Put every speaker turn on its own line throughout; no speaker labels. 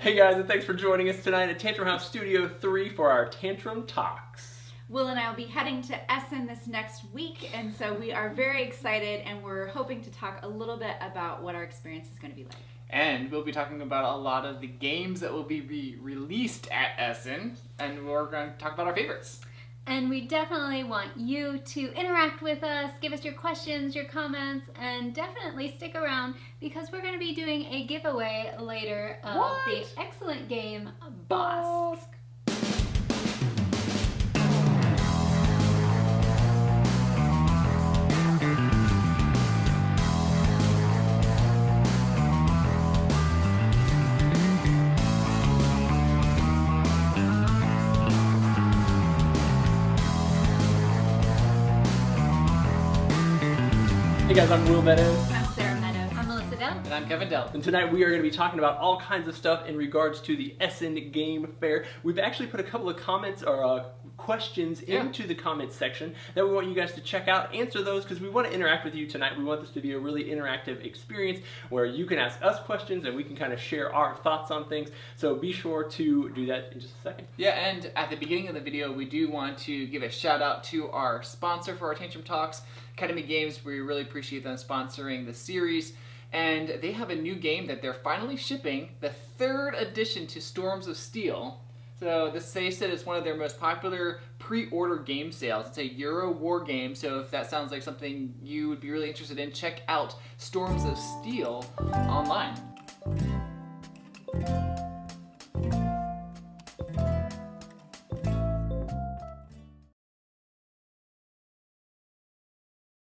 Hey guys, and thanks for joining us tonight at Tantrum House Studio 3 for our Tantrum Talks.
Will and I will be heading to Essen this next week, and so we are very excited, and we're hoping to talk a little bit about what our experience is going to be like.
And we'll be talking about a lot of the games that will be released at Essen, and we're going to talk about our favorites.
And we definitely want you to interact with us, give us your questions, your comments, and definitely stick around because we're going to be doing a giveaway later of the excellent game Boss.
Hey guys, I'm Will Meadows.
I'm Sarah Meadows. I'm Melissa Dell.
And I'm Kevin Dell.
And tonight we are going to be talking about all kinds of stuff in regards to the Essen Game Fair. We've actually put a couple of comments or questions into the comments section that we want you guys to check out, answer those, because we want to interact with you tonight. We want this to be a really interactive experience where you can ask us questions and we can kind of share our thoughts on things. So be sure to do that in just a second.
Yeah, and at the beginning of the video, we do want to give a shout out to our sponsor for our Tantrum Talks, Academy Games. We really appreciate them sponsoring the series. And they have a new game that they're finally shipping, the 3rd edition to Storms of Steel. So they said it's one of their most popular pre-order game sales. It's a Euro war game, so if that sounds like something you would be really interested in, check out Storms of Steel online.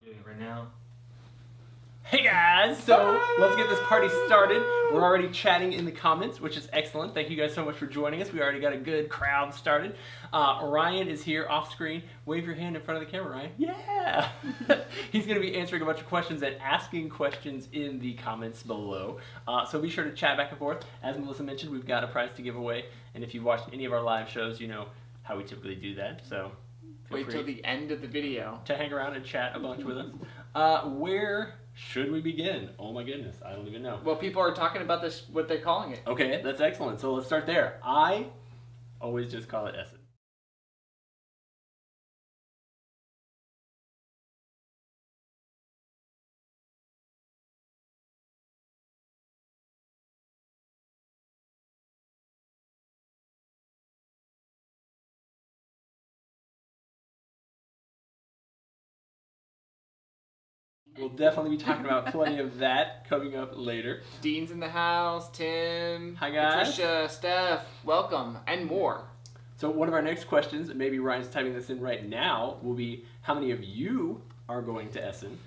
Doing it right now.
Hey guys, so let's get this party started. We're already chatting in the comments, which is excellent. Thank you guys so much for joining us. We already got a good crowd started. Ryan is here off screen. Wave your hand in front of the camera, Ryan. Yeah! He's going to be answering a bunch of questions and asking questions in the comments below. So be sure to chat back and forth. As Melissa mentioned, we've got a prize to give away. And if you've watched any of our live shows, you know how we typically do that. So
wait till the end of the video
to hang around and chat a bunch with us. Where should we begin? Oh my goodness, I don't even know.
Well, people are talking about this, what they're calling it.
Okay, that's excellent. So let's start there. I always just call it Essen. We'll definitely be talking about plenty of that coming up later.
Dean's in the house, Tim,
hi guys,
Patricia, Steph, welcome, and more.
So one of our next questions, and maybe Ryan's typing this in right now, will be how many of you are going to Essen?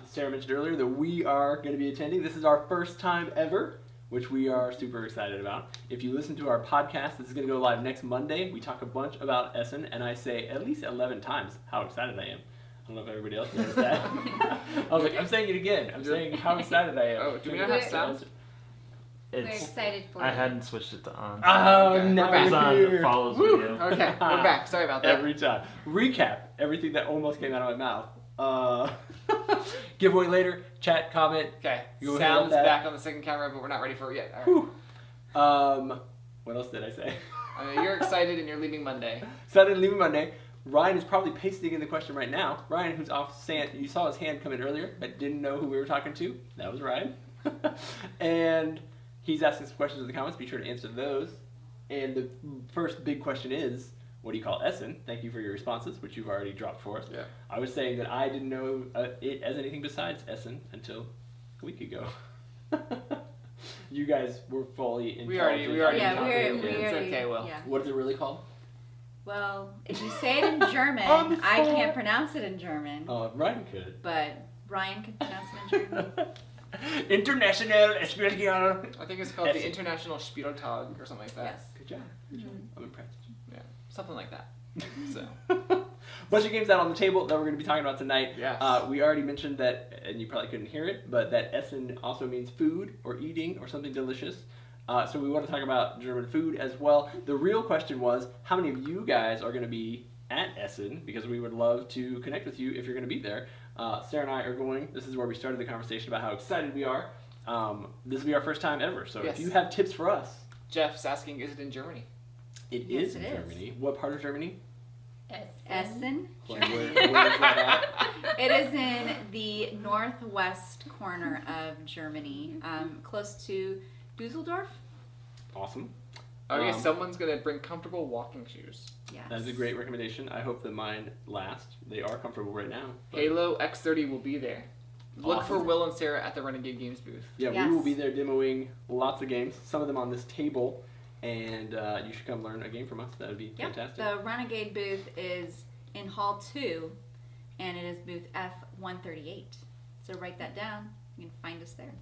Sarah mentioned earlier that we are going to be attending. This is our first time ever, which we are super excited about. If you listen to our podcast, this is going to go live next Monday. We talk a bunch about Essen, and I say at least 11 times how excited I am. I don't know if everybody else knows that. I was like, I'm saying it again. I'm saying how excited I am.
Oh, do we not have sound?
We're excited for
I
you.
hadn't swithed it to on.
Oh,
okay.
now
It's
we're
on
here.
the follows
Woo.
video.
Okay, we're back. Sorry about that.
Every time. Recap everything that almost came out of my mouth. Giveaway later. Chat, comment.
Okay,
You go ahead
sound's
with that.
back on the second camera, but we're not ready for it yet. All right.
What else did I say?
You're excited and you're leaving Monday.
Excited leaving Monday. Ryan is probably pasting in the question right now. Ryan, who's off stand, you saw his hand come in earlier, but didn't know who we were talking to. That was Ryan. And he's asking some questions in the comments. Be sure to answer those. And the first big question is, what do you call Essen? Thank you for your responses, which you've already dropped for us.
Yeah.
I was saying that I didn't know it as anything besides Essen until a week ago. You guys were fully intelligent.
We already
Yeah,
talked.
we
It's
already,
okay, Will.
yeah.
What is it really called?
Well, if you say it in German,
On the
I
spot.
can't pronounce it in German,
Oh, Ryan could.
but Ryan can pronounce it in German.
Internationale Spieltage.
I think it's called
Essen.
the International Spieltage or something like that.
Yes.
Good job. Good job. I'm impressed.
Yeah, something like that. So.
Bunch of games out on the table that we're going to be talking about tonight.
Yes.
We already mentioned that, and you probably couldn't hear it, but that Essen also means food or eating or something delicious. So we want to talk about German food as well. The real question was, how many of you guys are going to be at Essen? Because we would love to connect with you if you're going to be there. Sarah and I are going. This is where we started the conversation about how excited we are. This will be our first time ever. So
Yes.
if you have tips for us,
Jeff's asking, is it in Germany?
It
Yes,
is
it
in
is.
Germany. What part of Germany?
Essen.
Where is that at?
It is in the northwest corner of Germany, close to Dusseldorf.
Awesome.
Okay, someone's going to bring comfortable walking shoes.
Yes.
That's a great recommendation. I hope that mine last. They are comfortable right now. but-
Halo X30 will be there. Look for
Awesome.
Will and Sarah at the Renegade Games booth.
Yeah,
Yes.
we will be there demoing lots of games. Some of them on this table, and you should come learn a game from us. That would be
Yep.
fantastic.
The Renegade booth is in Hall 2, and it is booth F138. So write that down. You can find us there.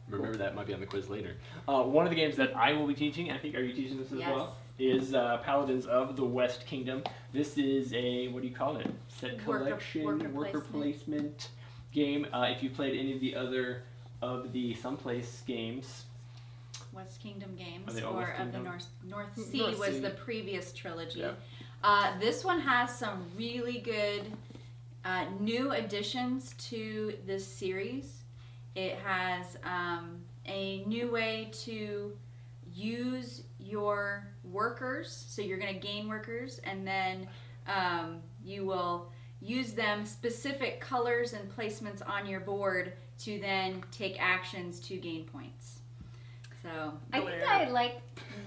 Remember that might be on the quiz later. One of the games that I will be teaching, I think, are you teaching this as
Yes.
well? Is Paladins of the West Kingdom. This is a, what do you call it? Set collection, worker placement game. If you played any of the other of the Someplace games,
West Kingdom Games,
Are they all
or
West
of the
Kingdom?
North Sea
North
was
Sea.
the previous trilogy.
Yeah.
This one has some really good new additions to this series. It has a new way to use your workers. So you're going to gain workers, and then you will use them specific colors and placements on your board to then take actions to gain points. So
I think I like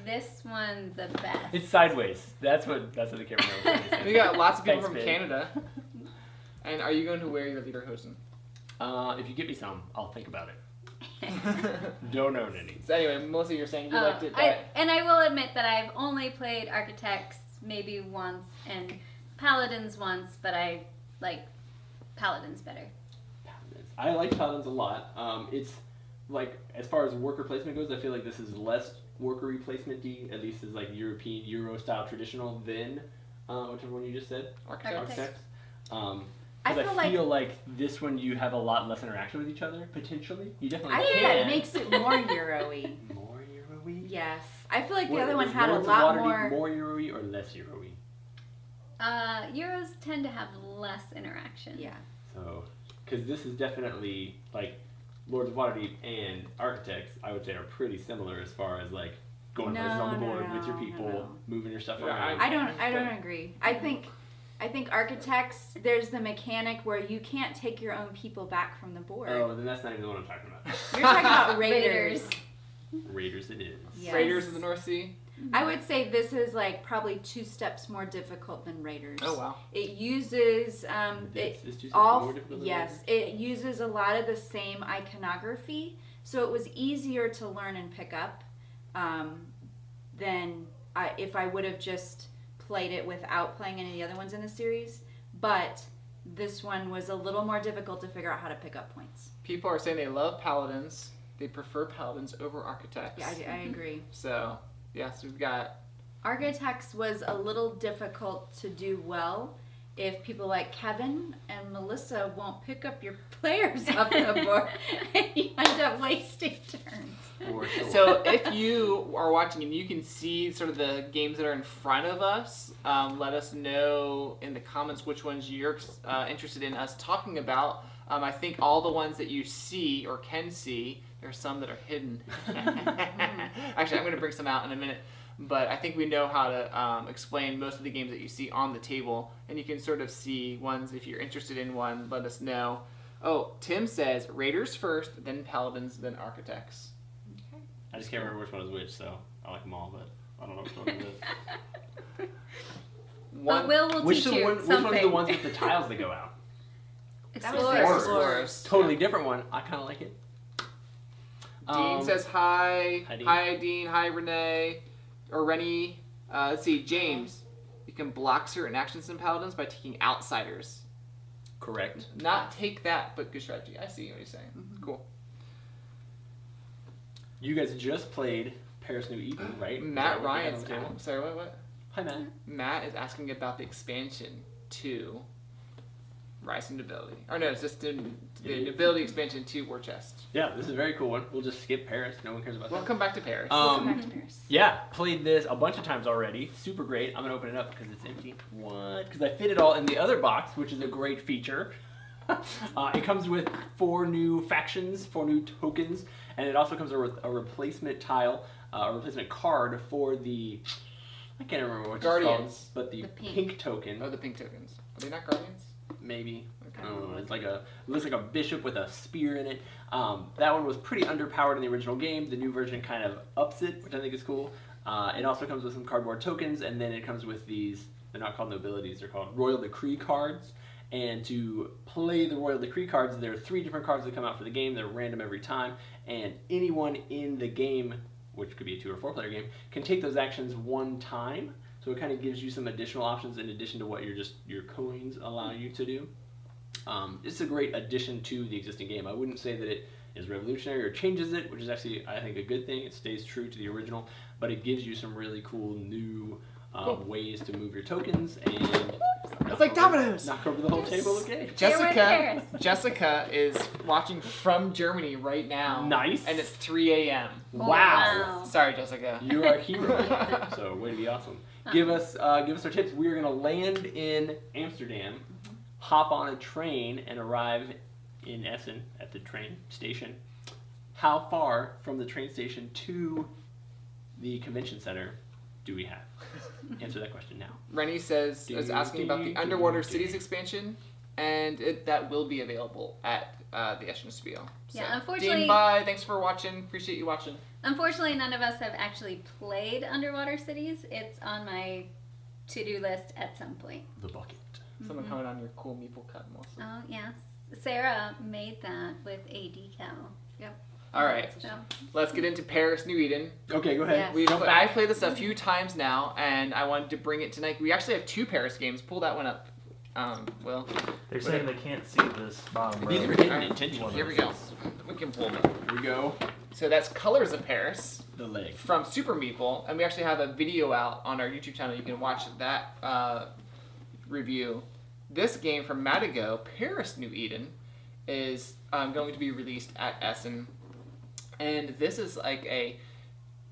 this one the best.
it's sideways. That's what the camera knows.
We got lots of people
Thanks,
from
babe.
Canada. And are you going to wear your lederhosen?
If you get me some, I'll think about it. Don't own any.
So anyway, Melissa, you're saying you liked it.
And I will admit that I've only played Architects maybe once and Paladins once, but I like Paladins better.
Paladins. I like Paladins a lot. It's like, as far as worker placement goes, I feel like this is less worker replacement-y, at least as like European, Euro-style traditional than whichever one you just said.
Architects.
Because
I
I
feel
feel like this one you have a lot less interaction with each other, potentially. You definitely
I think
can.
that makes it more Euro-y.
More Euro-y?
Yes. I feel like the
What,
other one
does
had a
Lords of
lot
Waterdeep
more.
Euro-y or less Euro-y?
Euros tend to have less interaction.
Yeah.
So, because this is definitely, like, Lords of Waterdeep and Architects, I would say, are pretty similar as far as, like, going places on the board with your people, moving your stuff
Yeah,
around.
I don't agree. I think Architects, there's the mechanic where you can't take your own people back from the board.
Oh, then that's not even the one I'm talking about.
You're talking about Raiders.
Raiders it is.
Yes.
Raiders of the North Sea.
I would say this is like probably 2 steps more difficult than Raiders.
Oh wow.
It uses
This is just
all
more difficult than
yes,
Raiders?
it uses a lot of the same iconography, so it was easier to learn and pick up than if I would have just played it without playing any of the other ones in the series. But this one was a little more difficult to figure out how to pick up points.
People are saying they love Paladins. They prefer Paladins over Architects.
Yeah, I agree.
So, yes, we've got...
Architects was a little difficult to do well if people like Kevin and Melissa won't pick up your players off the board and you end up wasting turns.
For sure.
So if you are watching and you can see sort of the games that are in front of us, let us know in the comments which ones you're interested in us talking about. I think all the ones that you see or can see, there's some that are hidden. Actually, I'm going to bring some out in a minute. But I think we know how to explain most of the games that you see on the table. And you can sort of see ones. If you're interested in one, let us know. Oh, Tim says Raiders first, then Paladins, then Architects.
I just can't remember which one is which, so I like them all, but I don't know which one it is.
But Will will
Which
teach you
one's
something.
the ones with the tiles that go out?
That was
Explorers.
Explorers.
Totally different one. I kind of like it.
Dean says hi.
Hi, Dean.
Hi, Dean. Hi, Renee. Or Rennie. Let's see, James. You can block certain actions in Paladins by taking outsiders.
Correct.
Not take that, but good strategy. I see what you're saying. Cool.
You guys just played Paris New Eden, right?
Matt
Is that what we had
Ryan's
on the table?
Sorry, what?
Hi, Matt.
Matt is asking about the expansion to Rising Nobility. Or no, it's just the Nobility expansion to War Chest.
Yeah, this is a very cool one. We'll just skip Paris. No one cares about
We'll
that.
come back to Paris.
Come back to Paris.
Yeah, played this a bunch of times already. Super great. I'm going to open it up because it's empty. What? Because I fit it all in the other box, which is a great feature. It comes with 4 new factions, 4 new tokens, and it also comes with a replacement tile. a replacement card for the, I can't remember what
Guardians.
it's called, but the
pink.
pink token.
Oh, the pink tokens. Are they not Guardians?
Maybe.
Okay.
I don't know. It's like it looks like a bishop with a spear in it. That one was pretty underpowered in the original game. The new version kind of ups it, which I think is cool. It also comes with some cardboard tokens, and then it comes with these, they're not called nobilities, they're called Royal Decree cards. And to play the Royal Decree cards, there are 3 different cards that come out for the game. They're random every time, and anyone in the game, which could be a 2 or 4 player game, can take those actions one time. So it kind of gives you some additional options in addition to what your coins allow you to do. It's a great addition to the existing game. I wouldn't say that it is revolutionary or changes it, which is actually, I think, a good thing. It stays true to the original, but it gives you some really cool new ways to move your tokens and
It's like dominoes.
Knock over the whole table. Okay.
Jessica is watching from Germany right now.
Nice.
And it's 3 a.m.
Wow.
Sorry, Jessica.
You are a hero. So way to be awesome. Give us our tips. We are going to land in Amsterdam, hop on a train, and arrive in Essen at the train station. How far from the train station to the convention center do we have? Answer that question now.
Rennie is asking about the Underwater Cities expansion, and that will be available at the Essen Spiel. So,
Yeah, unfortunately.
Dean, bye. Thanks for watching. Appreciate you watching.
Unfortunately, none of us have actually played Underwater Cities. It's on my to-do list at some point.
The bucket.
Someone comment on your cool meeple cut, Melissa.
Oh, yes. Sarah made that with a decal.
Yep.
All right,
So,
let's get into Paris, New Eden.
Okay, go ahead.
Yes.
I've played this a few times now, and I wanted to bring it tonight. We actually have 2 Paris games. Pull that one up, Will.
They're saying they can't see this bottom row.
These are hidden intentionally.
Here we go. We can pull them.
Here we go.
So that's Colors of Paris
The leg.
from Super Meeple, and we actually have a video out on our YouTube channel. You can watch that review. This game from Madigo, Paris, New Eden, is going to be released at Essen. And this is like a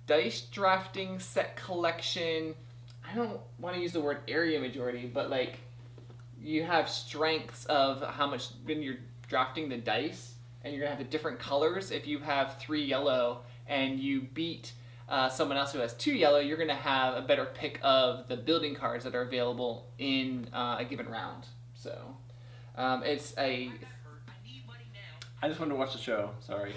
dice drafting set collection. I don't want to use the word area majority, but like you have strengths of how much when you're drafting the dice, and you're gonna have the different colors. If you have 3 yellow and you beat someone else who has 2 yellow, you're gonna have a better pick of the building cards that are available in a given round. So it's a.
I just wanted to watch the show. Sorry.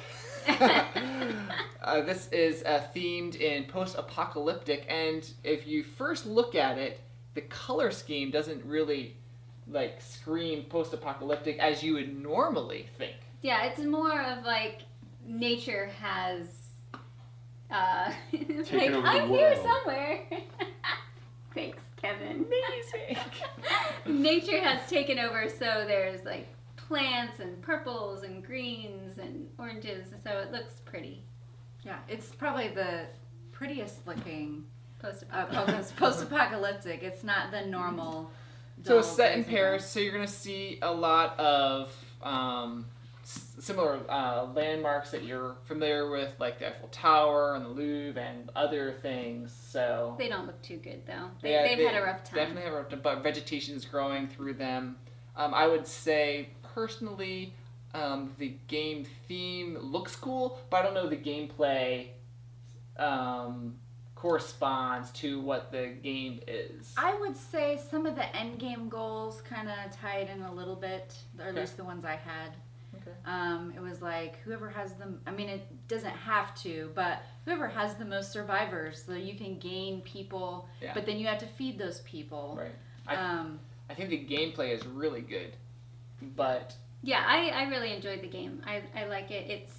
This is themed in post-apocalyptic, and if you first look at it, the color scheme doesn't really like scream post-apocalyptic as you would normally think.
yeah, it's more of like nature has like,
over the
I'm here
world.
somewhere. Thanks, Kevin.
Amazing.
Nature has taken over, so there's like plants and purples and greens and oranges, so it looks pretty.
Yeah, it's probably the prettiest looking
Post-apocalyptic.
post-apocalyptic. It's not the normal.
So
dull,
it's set in
crazy
Paris, so you're gonna see a lot of similar landmarks that you're familiar with, like the Eiffel Tower and the Louvre and other things. So
They don't look too good though.
Yeah,
They've had a rough time.
Definitely have a rough time, but vegetation is growing through them. I would say personally, the game theme looks cool, but I don't know the gameplay corresponds to what the game is.
I would say some of the end game goals kind of tied in a little bit, or at
Okay.
least the ones I had.
Okay.
It was like whoever has the, I mean, it doesn't have to, but whoever has the most survivors, so you can gain people,
Yeah.
but then you have to feed those people.
Right. I think the gameplay is really good, but
Yeah, I really enjoyed the game. I like it. It's,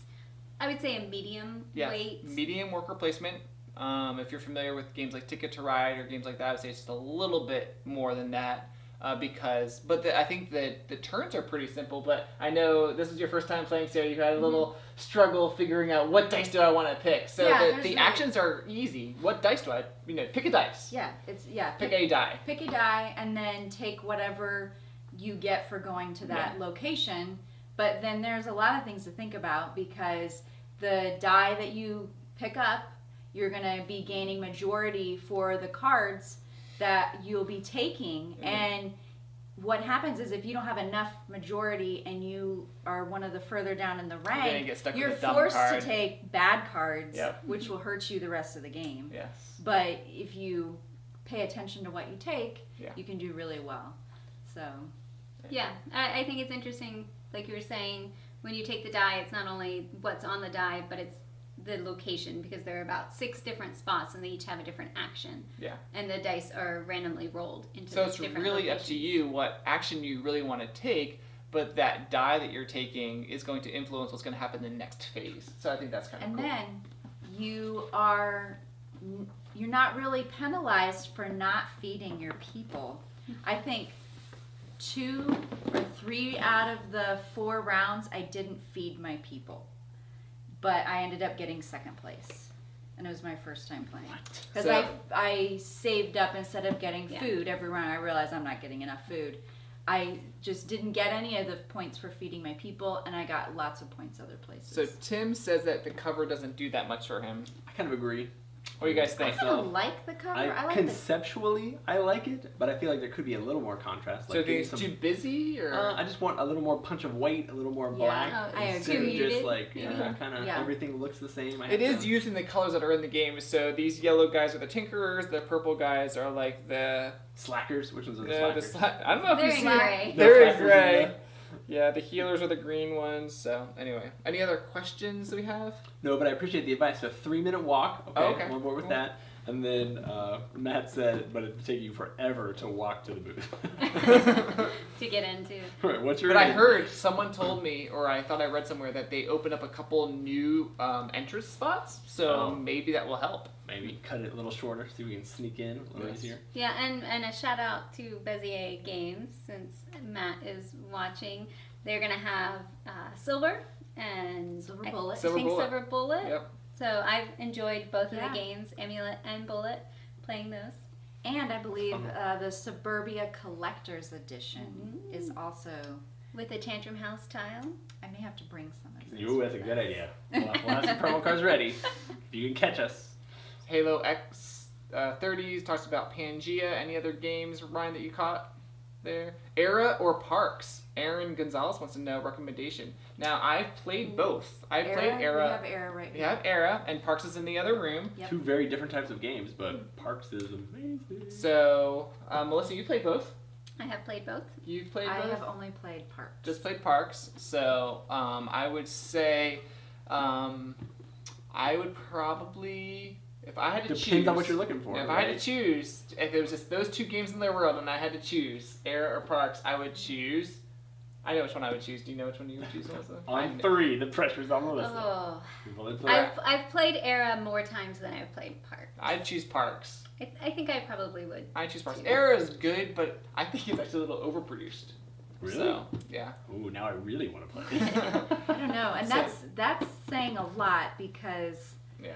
I would say, a medium weight.
medium worker placement. If you're familiar with games like Ticket to Ride or games like that, I would say it's just a little bit more than that. I think that the turns are pretty simple, but I know this is your first time playing, so you had a little struggle figuring out what dice do I want to pick. So
Yeah,
the actions are easy. What dice do I, pick a dice.
Yeah, it's, yeah.
Pick a die.
Pick a die and then take whatever you get for going to that location. But then there's a lot of things to think about, because the die that you pick up, you're going to be gaining majority for the cards that you'll be taking. And what happens is if you don't have enough majority and you are one of the further down in the rank,
get stuck
you're
with a dumb
forced
card.
to take bad cards,
Yep.
which will hurt you the rest of the game.
Yes.
But if you pay attention to what you take,
Yeah.
you can do really well. So
Yeah, I think it's interesting, like you were saying, when you take the die, it's not only what's on the die, but it's the location, because there are about 6 different spots and they each have a different action.
Yeah.
And the dice are randomly rolled into
So
those
it's
different
really up
locations.
to you what action you really want to take, but that die that you're taking is going to influence what's going to happen in the next phase. So I think that's kind of
and
cool.
then you're not really penalized for not feeding your people. I think 2 or 3 out of the 4 rounds I didn't feed my people, but I ended up getting second place, and it was my first time playing because
So-
I saved up instead of getting
Yeah.
food every round. I realized I'm not getting enough food. I just didn't get any of the points for feeding my people, and I got lots of points other places.
So Tim says that the cover doesn't do that much for him.
I kind of agree.
What do you guys
I
think?
kind of like the cover. I like the
Conceptually, I like it, but I feel like there could be a little more contrast.
So
Like
do you
getting
think
some,
it's too busy, or
I just want a little more punch of white, a little more black.
Yeah, I
instead
agree.
of just
Muted,
like
maybe?
kind of
Yeah.
everything looks the same.
it is using the colors that are in the game. So these yellow guys are the tinkerers, the purple guys are like the
slackers. Which ones are the
the
slackers?
I don't know if
They're
you
in
see
gray.
They're in
slackers
gray.
the-
Yeah, the healers are the green ones. So anyway, any other questions that we have?
No, but I appreciate the advice. So 3-minute walk. Okay,
Oh, okay.
I'm on board with
Cool.
that. And then Matt said, but it'd take you forever to walk to the booth.
to get into.
Right, what's your
But I
name?
heard someone told me, or I thought I read somewhere, that they opened up a couple new entrance spots. So
Oh.
maybe that will help.
Maybe cut it a little shorter so we can sneak in a little
Yes.
easier.
Yeah, and a shout out to Bezier Games, since Matt is watching. They're going to have Silver and
Silver
I
Bullet.
Silver
think
Bullet.
Silver Bullet.
Yep.
So I've enjoyed both of
Yeah.
the games, Amulet and Bullet, playing those.
And I believe
Fun.
the Suburbia Collector's Edition is also.
With the Tantrum House tile.
I may have to bring some of these.
Ooh, that's a good idea. We'll have some promo cards ready. If you can catch us.
Halo X 30s talks about Pangea. Any other games, Ryan, that you caught there? Era or Parks? Aaron Gonzalez wants to know recommendation. Now, I've played both. I've played
We
Era.
have Era right
We
here.
have Era, and Parks is in the other room.
Yep.
2 very different types of games, but Parks is amazing.
So, Melissa, you played both.
I have played both.
You've played
I
both?
have only played Parks.
Just played Parks. So, I would say, I would probably, if I had to choose.
Depends on what you're looking for.
If I had to choose, if it was just those 2 games in the world and I had to choose Era or Parks, I would choose. I know which one I would choose. Do you know which one you would choose, Melissa? I
On
know.
3, the pressure's on Melissa.
Oh,
Well, it's all right.
I've played Era more times than I've played Park.
I'd choose Parks.
I think I probably would.
I'd choose Parks. Era is good, but I think it's actually a little overproduced.
Really?
So, yeah.
Ooh, now I really want to play.
I don't know, and
So-
that's saying a lot because
Yeah.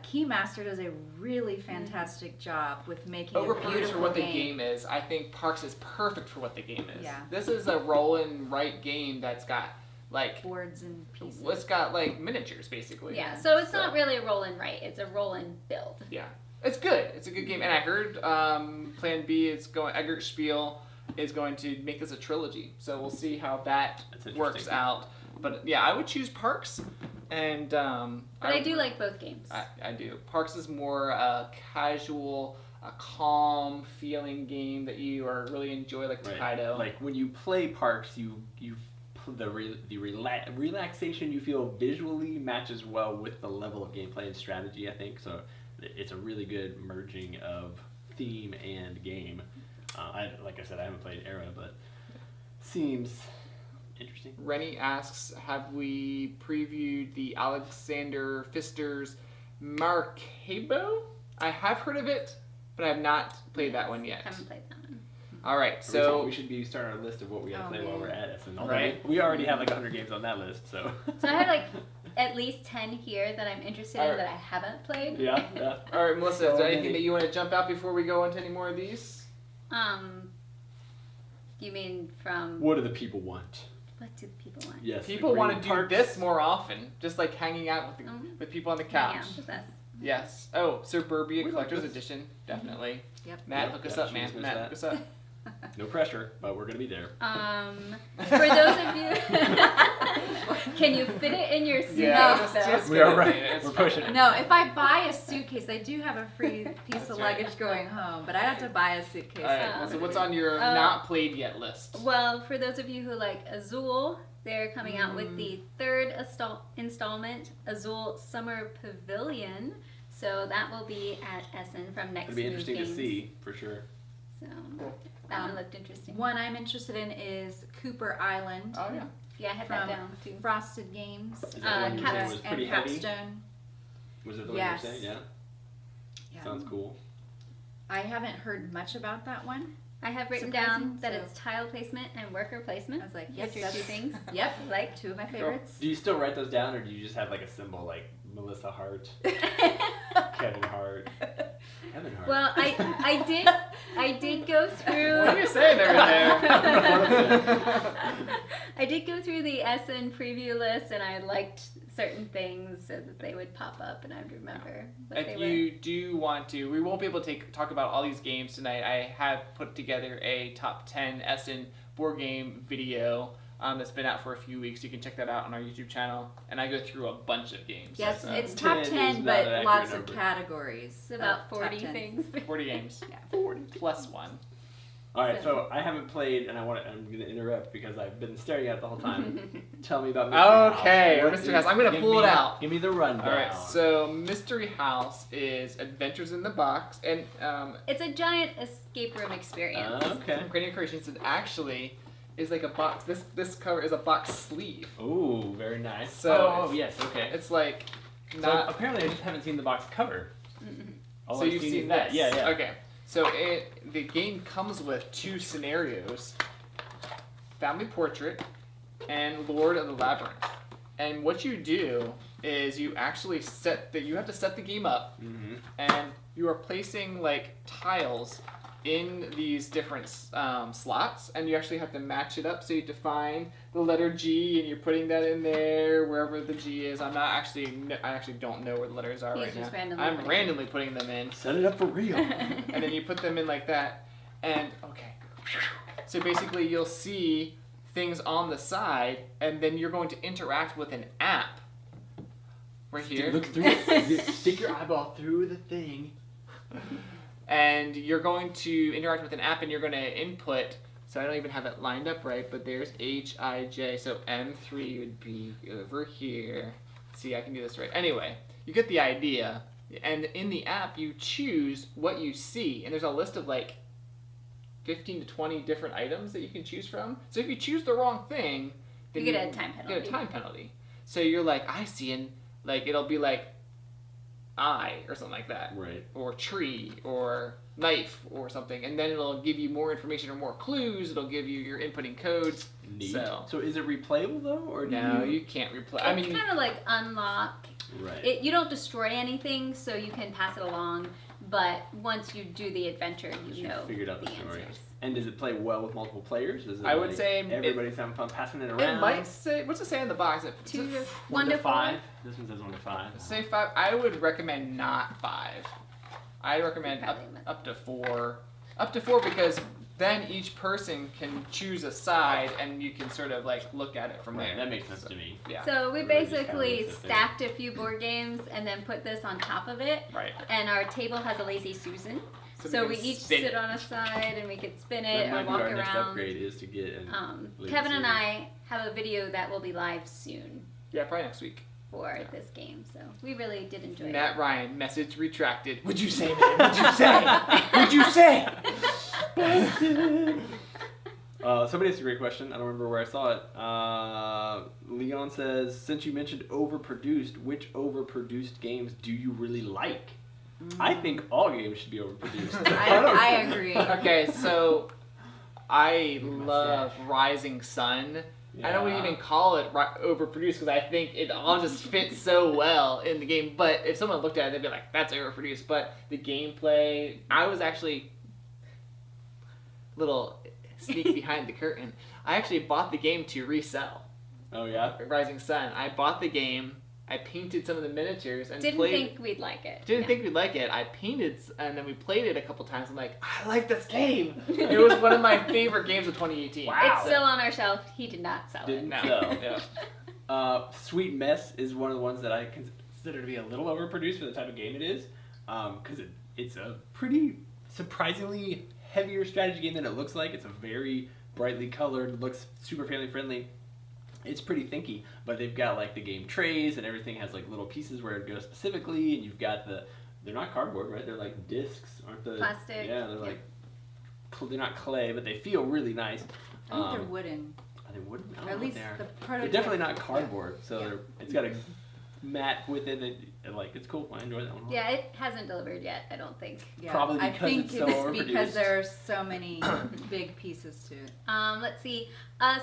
Keymaster does a really fantastic job with making a
Overproduced
beautiful
for what the
game.
game is. I think Parks is perfect for what the game is.
Yeah.
This is a roll and write game that's got like
Boards and pieces.
it's got like miniatures basically.
Yeah, so it's not really a roll and write, it's a roll and build.
Yeah. It's good. It's a good game. And I heard Plan B is going Essen Spiel is going to make this a trilogy. So we'll see how that
That's interesting.
works out. But yeah, I would choose Parks. And
But I do like both games.
I do. Parks is more casual, a calm feeling game that you are really enjoy, like
Right.
Takedo.
Like when you play Parks, relaxation you feel visually matches well with the level of gameplay and strategy. I think so. It's a really good merging of theme and game. Like I said, I haven't played Era, but seems interesting.
Rennie asks, have we previewed the Alexander Pfister's Maracaibo? I have heard of it, but I have not played that one yet.
Haven't played that one.
All right,
So
so
we should be starting our list of what we gotta
Oh,
play while
man.
we're at Essen.
Right.
We already have like 100 games on that list, so.
So I have like at least 10 here that I'm interested in
Alright.
that I haven't played.
Yeah.
all right, Melissa, is
So
there anything
many.
that you want to jump out before we go into any more of these?
You mean from
What do the people want?
what do people want?
Yes. the
People want to
green
do
Parks.
this more often, just like hanging out with with people on the couch.
Yeah, just us.
Yes. Oh, Suburbia
We like
Collector's
this.
Edition, definitely.
Yep.
Matt,
Yeah,
hook us
yeah,
up,
she
man.
just missed
Matt,
that.
hook us up.
No pressure, but we're gonna be there.
For those of you, can you fit it in your suitcase?
Yeah,
though?
just
We are
get it
right.
in. It's
We're pushing
fine.
it.
No, if I buy a suitcase, I do have a free piece
That's
of
right.
luggage going home, but I have to buy a suitcase.
All right. So what's on your not played yet list?
Well, for those of you who like Azul, they're coming out with the third installment, Azul Summer Pavilion. So that will be at Essen from next
It'll be interesting
Games.
to see for sure.
So that one looked interesting.
One I'm interested in is Cooper Island
Oh yeah.
Yeah, I had that
from
down too.
Frosted Games
Is that the one you were saying was
and
pretty heavy?
Capstone.
Was it the one
Yes.
you were saying? Yeah.
Yeah.
Sounds cool.
I haven't heard much about that one.
I have written
Surprising,
down that
so-
it's tile placement and worker placement.
I was like, yes,
which are two
that's
things.
Yep,
Like
two of my favorites.
Do you still write those down, or do you just have like a symbol like Melissa Hart, Kevin Hart, Kevin Hart?
Well, I did go through.
What are you saying over there?
I did go through the Essen preview list, and I liked certain things so that they would pop up, and I'd remember what they
If
were.
you do want to, we won't be able to talk about all these games tonight. I have put together a top 10 Essen board game video that's been out for a few weeks. You can check that out on our YouTube channel. And I go through a bunch of games.
Yes,
So,
it's
10
top
is
10,
not
but
an accurate
lots of
number.
categories.
It's about
of top
40
10.
things.
40 games.
Yeah.
40
Plus one.
All right, so I haven't played, and I'm going to interrupt because I've been staring at it the whole time. Tell me about Mystery
Okay,
House. What
Mystery House. I'm
is-
gonna
give
pull it
me-
out.
Give me the rundown.
Alright, so Mystery House is Adventures in the Box. And
It's a giant escape room experience.
Okay.
from Cranium Creations, it actually is like a box. This cover is a box sleeve.
Ooh, very nice.
So
oh, yes, okay.
It's like
So
not.
apparently, I just haven't seen the box cover. All
So
I've
you've
seen
seen
is that.
this.
Yeah, yeah.
Okay. So the game comes with two scenarios: Family Portrait and Lord of the Labyrinth. And what you do is you actually you have to set the game up,
Mm-hmm.
and you are placing like tiles in these different slots, and you actually have to match it up. So you define the letter G, and you're putting that in there wherever the G is. I actually don't know where the letters are
He's
right
just
now.
randomly
I'm
putting
randomly putting them in,
Set it up for real.
and then you put them in like that, and okay. So basically, you'll see things on the side, and then you're going to interact with an app. Right here.
Look through it. Stick your eyeball through the thing.
And you're going to interact with an app, and you're going to input. So I don't even have it lined up right, but there's H-I-J. So M3 would be over here. See, I can do this right. Anyway, you get the idea. And in the app, you choose what you see, and there's a list of like 15 to 20 different items that you can choose from. So if you choose the wrong thing, then
You get a time penalty.
Get a time penalty. So you're like, I see, and like it'll be like eye or something like that,
Right.
or tree or knife or something, and then it'll give you more information or more clues. It'll give you your inputting codes.
Neat.
So
is it replayable though, or do
no,
you?
you can't replay. I
It's
mean,
kind of like unlock.
Right.
You don't destroy anything, so you can pass it along. But once you do the adventure, you know
figured out the
the
story.
answers.
And does it play well with multiple players? Is it
I would
like
say
everybody's having fun passing it around.
it might say, what's it say on the box?
One to
5. This one says 1 to 5.
Say 5. I would recommend not 5. I recommend
Probably
up to 4. Up to 4 because then each person can choose a side, and you can sort of like look at it from
Right,
there.
that makes sense to me.
Yeah.
So we
Really just
basically
kinda list it there.
stacked a few board games and then put this on top of it.
Right.
And our table has a lazy Susan. So
can
we each
spin
sit
it.
on a side and we could spin
That
it
might
or
be
walk
our next
around.
upgrade is to get an lazy
Kevin and
Susan.
I have a video that will be live soon
Yeah, probably next week.
for this game. So we really did enjoy
Matt
it.
Ryan, message retracted. Would you say, man? Would you say? Would you say?
Somebody asked a great question. I don't remember where I saw it. Leon says, since you mentioned overproduced, which overproduced games do you really like? I think all games should be overproduced.
I agree.
Okay, so I love Rising Sun. I don't even call it overproduced because I think it all just fits so well in the game. But if someone looked at it, they'd be like, that's overproduced. But the gameplay, I was actually little sneak behind the curtain. I actually bought the game to resell.
Oh, yeah?
Rising Sun. I bought the game I painted some of the miniatures and
Didn't
played.
think we'd like it.
Didn't
Yeah.
think we'd like it. I painted, and then we played it a couple times. I'm like, I like this game. It was one of my favorite games of 2018.
Wow.
It's still on our shelf. He did not sell
Didn't
it.
sell.
Yeah.
Sweet Mess is one of the ones that I consider to be a little overproduced for the type of game it is, because it's a pretty surprisingly heavier strategy game than it looks like. It's a very brightly colored, looks super family friendly. It's pretty thinky, but they've got like the game trays and everything has like little pieces where it goes specifically, and you've got they're not cardboard, right? They're like discs, aren't they?
Plastic.
Yeah, they're like they're not clay, but they feel really nice.
I think they're wooden.
Are they wooden? I don't
Or
know
at
what
least
they are.
the
They're
prototype.
definitely not cardboard, so it's got a mat with it. And like it's cool. I enjoy that one.
Yeah, it hasn't delivered yet, I don't think.
Yeah,
Probably
I
because
think
it's so
because
overproduced.
there are so many big pieces to it.
Let's see.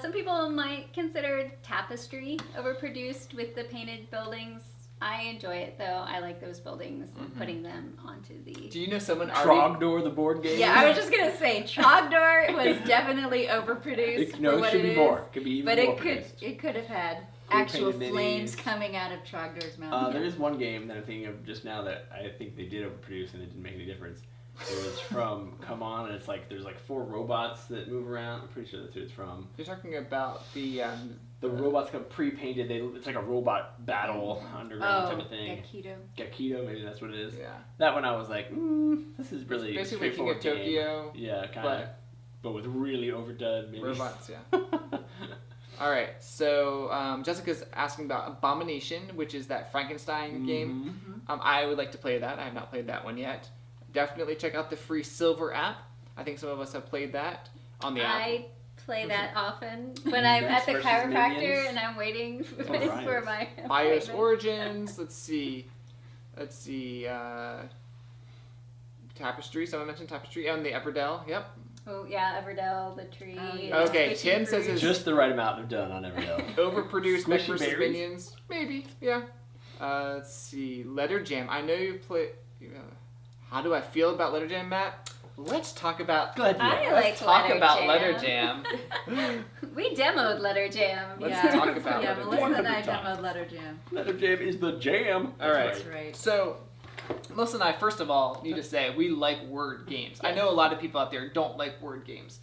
Some people might consider Tapestry overproduced with the painted buildings. I enjoy it though. I like those buildings and putting them onto the.
Do you know someone already?
Trogdor, the board game.
Yeah, I was just gonna say Trogdor was definitely overproduced.
No,
for
it
what
should be
is,
more. It could be even
but
more
it
produced.
could have had
Cool
actual
painted
flames
minis.
coming out of Trogdor's mouth.
There is one game that I'm thinking of just now that I think they did overproduce and it didn't make any difference. It was from Come On, and it's like there's like 4 robots that move around. I'm pretty sure that's who it's from.
You're talking about the.
The robots come pre-painted. It's like a robot battle underground type of thing.
Gakido.
Gakido, maybe that's what it is.
Yeah.
That one I was like, this is really
It's basically King
straightforward
of
game.
Tokyo.
Yeah, kind of. But with really overdone maybe.
Robots, yeah. All right, so Jessica's asking about Abomination, which is that Frankenstein game. I would like to play that. I have not played that one yet. Definitely check out the free Silver app. I think some of us have played that on the app.
I play that often when I'm at the
Versus
chiropractor
Minions.
and I'm waiting for
Right.
my
BIOS
appointment.
Origins. Let's see. Tapestry. Someone mentioned Tapestry. And the Everdell. Yep.
Oh yeah, Everdell, the tree.
Oh, yeah.
Okay,
Squishy
Tim says
fruit.
it's
Just the right amount of done on Everdell.
overproduced
Squishy
Mech vs.
berries?
Minions. Maybe. Yeah. Let's see. Letter Jam. I know you play. How do I feel about Letter Jam, Matt? Let's talk about.
Glad you
I
asked.
like
Let's talk
Letter
about
Jam.
Letter Jam.
We demoed Letter Jam.
Let's
Yeah.
talk about
Yeah,
Letter
Melissa
Jam.
and I
100 times.
demoed Letter Jam.
Letter Jam is the jam.
All right.
That's right.
So, Melissa and I, first of all, need to say we like word games. I know a lot of people out there don't like word games.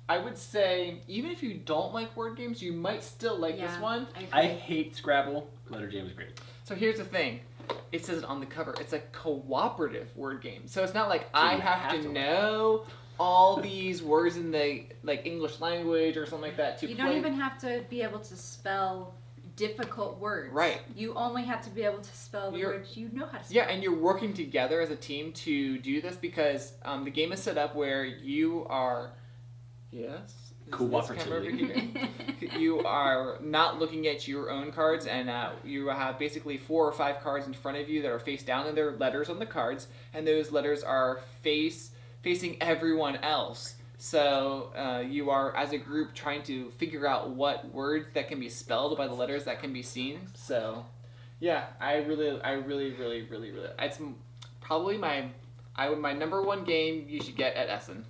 I would say, even if you don't like word games, you might still like this
Yeah.
one.
I hate Scrabble. Letter Jam is great.
So here's the thing. It says it on the cover. It's a cooperative word game. So it's not like I
you
have
have
to
to
know all these words in the English language or something like that to
You
play.
don't even have to be able to spell difficult words.
Right.
You only have to be able to spell the
You're-
words you know how to spell.
Yeah, and you're working together as a team to do this because the game is set up where you are. Yes. Is this camera over
Cooperatively.
here? You are not looking at your own cards, and you have basically 4 or 5 cards in front of you that are face down, and there are letters on the cards, and those letters are facing everyone else. So you are, as a group, trying to figure out what words that can be spelled by the letters that can be seen. So, yeah, I really, it's probably my number 1 game you should get at Essen.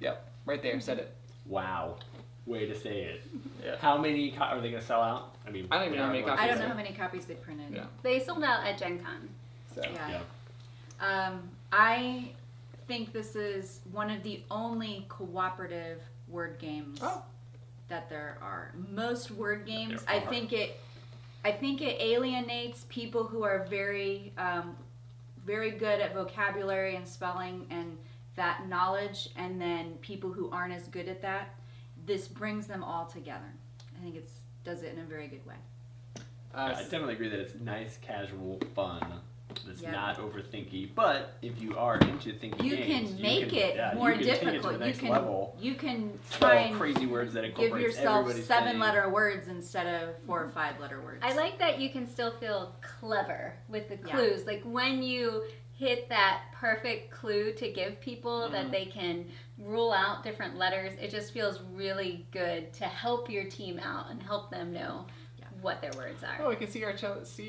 Yep, right there, said it.
Wow. Way to say it.
Yeah.
How many are they going to sell out? I mean,
I don't even know how many copies.
I don't know how many copies they printed.
Yeah.
They sold out at Gen Con.
So.
Yeah.
Yeah.
I think this is one of the only cooperative word games that there are. Most word games,
There
I
are.
think it alienates people who are very, very good at vocabulary and spelling and that knowledge, and then people who aren't as good at that. This brings them all together. I think it does it in a very good way.
I definitely agree that it's nice, casual fun. That's
Yeah.
not overthinky. But if you are into thinking
You
games,
can make it more
you can take it to
difficult.
the next
you
level.
can
Spell
try and
crazy words that
give
incorporates
yourself
everybody's
7-letter words instead of 4 or 5-letter words.
I like that you can still feel clever with the
Yeah.
clues. Like when you hit that perfect clue to give people that they can rule out different letters, it just feels really good to help your team out and help them know what their words are.
Oh, we can see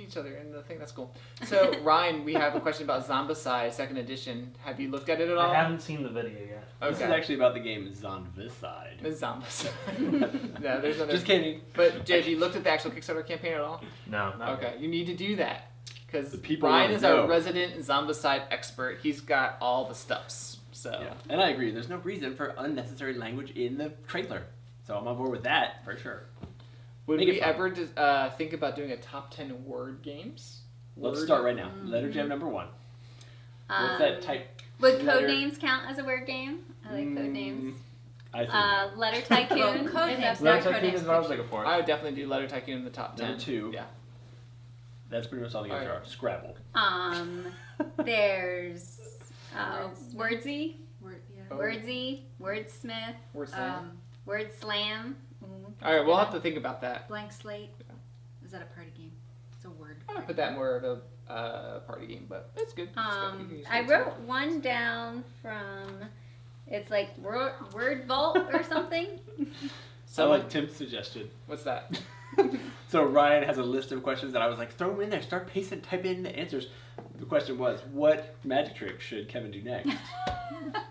each other in the thing. That's cool. So, Ryan, we have a question about Zombicide 2nd Edition. Have you looked at it at all?
I haven't seen the video yet.
Okay.
This is actually about the game Zombicide.
The Zombicide. No, there's another.
Just kidding.
But, Jay, have you looked at the actual Kickstarter campaign at all?
No, not
Okay, you need to do that. Because
The people
Ryan
wanna
is our
know.
resident Zombicide expert. He's got all the stuffs. So,
Yeah. And I agree. There's no reason for unnecessary language in the trailer. So I'm on board with that for sure.
would
Make it
we
fun.
ever think about doing a top 10 word games?
Let's
Word?
start right now. Letter jam number 1. What's that type?
Would
letter?
Codenames count as a word game? I like Codenames.
I think.
Letter Tycoon.
Well,
is
Codenames,
up
Letter
there.
Tycoon is what I was looking for.
I would definitely do Letter Tycoon in the top 10.
Number 2.
Yeah.
That's pretty much all the games
Alright.
are. Scrabble.
There's Wordsy,
Word, yeah.
Oh.
Wordsy, Wordsmith,
Word slam.
Word Slam.
All right, we'll have to think about that.
Blank slate. Is that a party game? It's a word.
I put that more of a party game, but it's good. It's good. You can use
I
it.
wrote one down from, it's like Word Vault or something.
So I like Tim's suggestion.
What's that?
So Ryan has a list of questions that I was like, throw them in there. Start pasting, type in the answers. The question was, what magic trick should Kevin do next?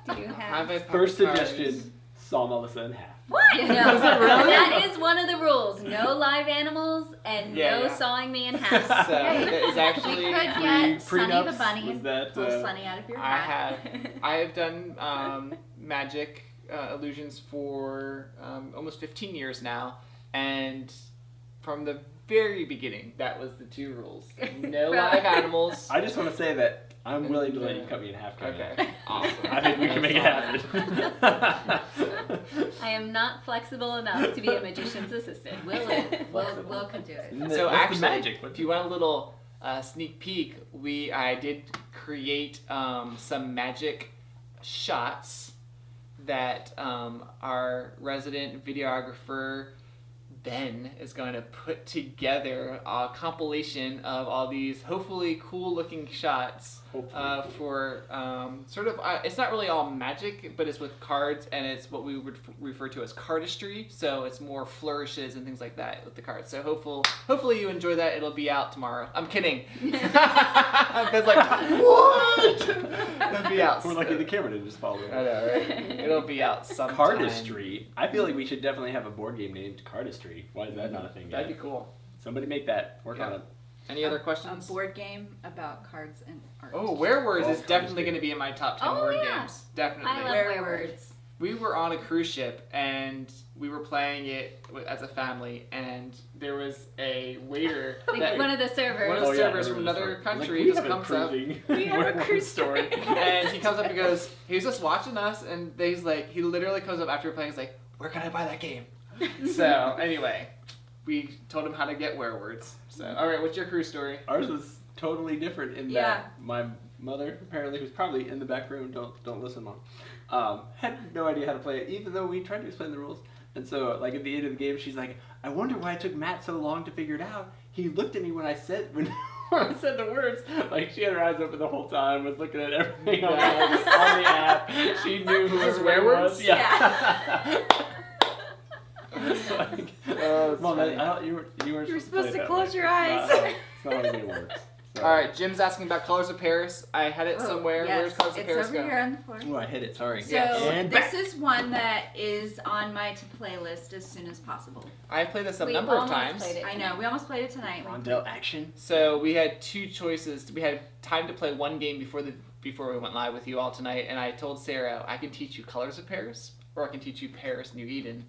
Do you
Have
have?
a
First
cards.
suggestion, saw Melissa in half.
What? No, that is one of the rules. No live animals and
Yeah,
no
yeah.
sawing me in half.
So it's actually
We could get Sunny the
Prenups?
Bunny
Was
and
that,
pull Sunny out of your hat.
I have done magic illusions for almost 15 years now, and from the very beginning, that was the 2 rules: no live animals.
I just want to say that I'm willing to let you cut me in half. Kevin.
Okay, awesome.
I think we can make it happen.
I am not flexible enough to be a magician's assistant.
Will can do it.
So
What's
actually,
the magic?
if you want a little sneak peek, I did create some magic shots that our resident videographer Ben is going to put together a compilation of all these hopefully cool looking shots for sort of it's not really all magic, but it's with cards, and it's what we would refer to as cardistry. So it's more flourishes and things like that with the cards. So hopefully you enjoy that. It'll be out tomorrow. I'm kidding. Because like what? It'll be out.
We're lucky the camera didn't just follow.
I know, right? It'll be out sometime.
Cardistry. I feel like we should definitely have a board game named Cardistry. Why is that not a thing yet?
That'd be cool.
Somebody make that. Work on it.
Any other
A
questions?
board game about cards and art.
Oh, Werewords
Oh,
is definitely
Cardistry.
going to be in my top 10
Oh,
word
yeah.
games. Definitely.
I love
Werewords.
We were on a cruise ship and we were playing it as a family, and there was a waiter,
Like one of the servers.
One of the
Oh, yeah,
servers
I
from
remember
another
this story.
country
Like, we
just
have a
comes up.
cruising
We have a cruise
story.
And he comes up and goes, he was just watching us, and he's like, he literally comes up after we're playing, he's like, where can I buy that game? So anyway, we told him how to get Werewords. So all right, what's your cruise story?
Ours was totally different in
Yeah.
that my mother, apparently, who's probably in the back room, don't listen, Mom, had no idea how to play it, even though we tried to explain the rules. And so, like, at the end of the game, she's like, I wonder why it took Matt so long to figure it out. He looked at me when I said I said the words. Like, she had her eyes open the whole time, was looking at everything on the app. She knew who
This is
everyone
Werewords?
was. Yeah. Like,
Oh,
Mom,
funny.
you weren't
You're
supposed
supposed
to,
to
play it
close
that
your
way.
eyes.
It's not how the game works. So.
All right, Jim's asking about Colors of Paris. I had it somewhere.
Yes,
Where's Colors of
it's
Paris
over
go?
here on the floor.
Oh, I hit it. Sorry.
So
Yes.
And
this
back.
is one that is on my to-play list as soon as possible.
I've played this a
We
number of
almost
times.
played it.
I know, we almost played it tonight.
Rondell action.
So we had 2 choices. We had time to play one game before we went live with you all tonight, and I told Sarah I can teach you Colors of Paris, or I can teach you Paris New Eden,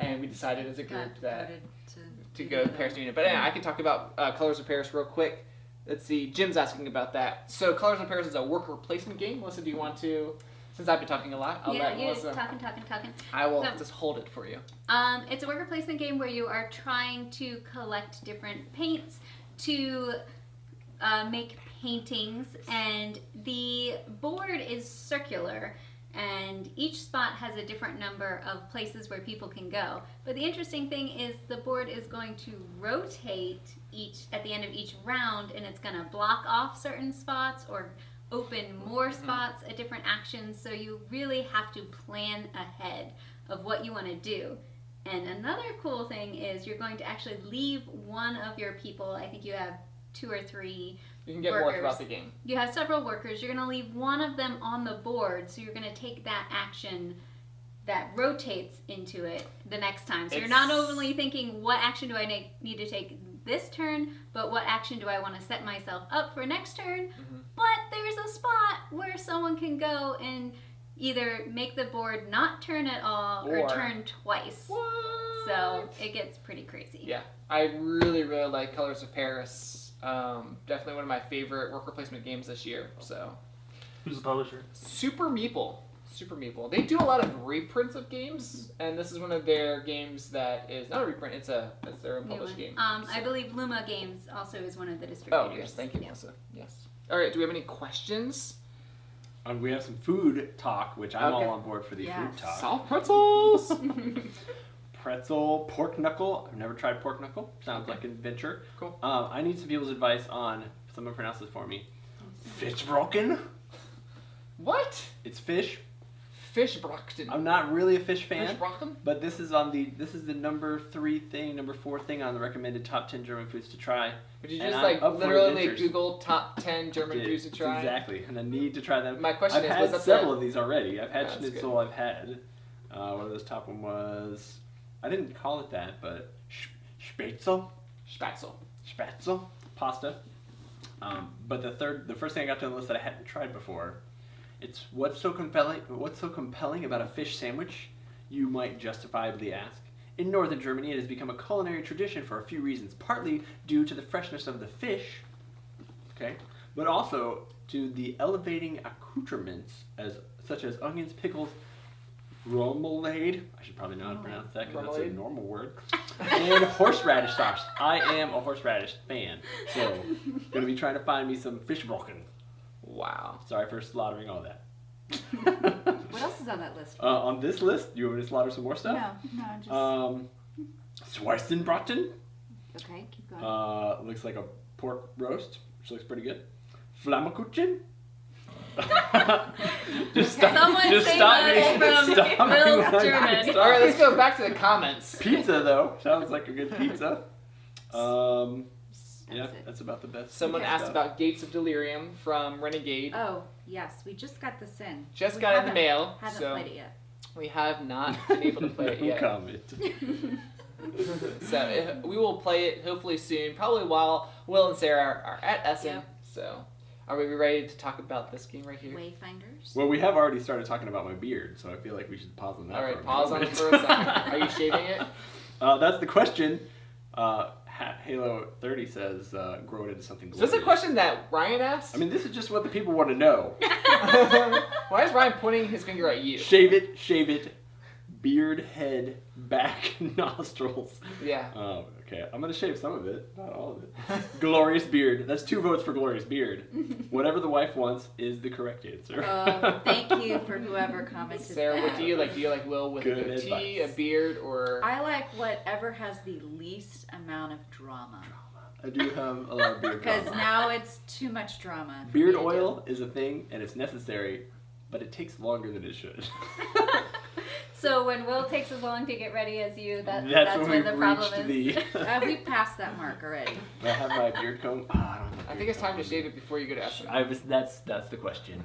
and we decided as a group
Got
that
voted
to
do
go
the
Paris
other
New Eden. But anyway, I can talk about Colors of Paris real quick. Let's see. Jim's asking about that. So Colors of Paris is a worker placement game. Melissa, do you want to? Since I've been talking a lot, I'll
Yeah,
let
you're
Melissa.
talking.
I will
So-
just hold it for you.
It's a worker placement game where you are trying to collect different paints to make paintings, and the board is circular, and each spot has a different number of places where people can go. But the interesting thing is the board is going to rotate at the end of each round, and it's going to block off certain spots or open more spots at different actions. So you really have to plan ahead of what you want to do. And another cool thing is you're going to actually leave one of your people. I think you have 2 or 3
You can get
workers.
more throughout the game.
You have several workers. You're going to leave one of them on the board, so you're going to take that action that rotates into it the next time. So you're not only thinking, what action do I need to take this turn, but what action do I want to set myself up for next turn? But there's a spot where someone can go and either make the board not turn at all or turn twice.
What?
So it gets pretty crazy.
Yeah, I really, really like Colors of Paris. Definitely one of my favorite worker placement games this year. So,
Who's the publisher?
Super Meeple. Super Meeple. They do a lot of reprints of games, and this is one of their games that is not a reprint. It's their own published game.
I believe Luma Games also is one of the distributors.
Oh yes, thank you, Melissa. Yes. All right. Do we have any questions?
We have some food talk, which I'm all on board for the food talk.
Soft pretzels.
Pretzel, pork knuckle. I've never tried pork knuckle. Sounds like an adventure.
Cool.
I need some people's advice on. Someone pronounce this for me. Fishbrocken.
What?
It's fish.
Fishbrocken.
I'm not really a fish fan,
Fishbrocken?
but this is the number 4 thing on the recommended top 10 German foods to try.
Would you
And
just
I'm
like
up for
literally
adventures.
Google top 10 German foods to try?
Exactly, and I need to try them.
My question
I've
is,
had
was that
several of these already. I've had
That's
schnitzel. I've had one of those top one was, I didn't call it that, but spätzle,
Spatzel.
pasta. But the first thing I got to the list that I hadn't tried before, it's what's so compelling about a fish sandwich? You might justifiably ask. In northern Germany, it has become a culinary tradition for a few reasons, partly due to the freshness of the fish, okay, but also to the elevating accoutrements such as onions, pickles, remoulade. I should probably know how to pronounce that because that's a normal word. And horseradish sauce. I am a horseradish fan, so gonna be trying to find me some fishbrocken.
Wow.
Sorry for slaughtering all that.
What else is on that list?
On this list, you want me to slaughter some more stuff?
No, just...
Schweizenbraten.
Okay, keep going.
Looks like a pork roast, which looks pretty good. Flammkuchen.
Someone save us from Will's German.
All right, let's go back to the comments.
Pizza, though. Sounds like a good pizza. Yeah, that's about the best.
Someone asked about Gates of Delirium from Renegade.
Oh, yes, we just got this in.
Just got it in the mail.
Haven't
so
played it yet.
We have not been able to play it yet.
Comment.
So we will play it hopefully soon, probably while Will and Sarah are at Essen.
Yep.
So are we ready to talk about this game right here?
Wayfinders.
Well, we have already started talking about my beard, so I feel like we should pause on that.
All right,
for a
pause on it
moment.
for a second. Are you shaving it?
That's the question. Halo 30 says grow it into something
Is
glorious.
this a question that Ryan asked?
I mean, this is just what the people want to know.
Why is Ryan pointing his finger at you?
Shave it, beard, head, back, nostrils.
Yeah.
Oh, okay. I'm going to shave some of it, not all of it. Glorious beard. That's 2 votes for glorious beard. Whatever the wife wants is the correct answer.
Thank you for whoever commented
Sarah,
that.
what do you like? Do you like Will with a
Good
goatee, a
advice.
beard, or...
I like whatever has the least amount of drama.
I do have a lot of beard
Because
drama.
now it's too much drama. for
Beard
me to
oil is a thing, and it's necessary, but it takes longer than it should.
So when Will takes as long to get ready as you, that's
when
when the
we've
problem
reached
is.
the...
We passed that mark already.
I have my beard comb. Oh, I don't have
I think it's time to shave it before you go to Essen.
That's the question.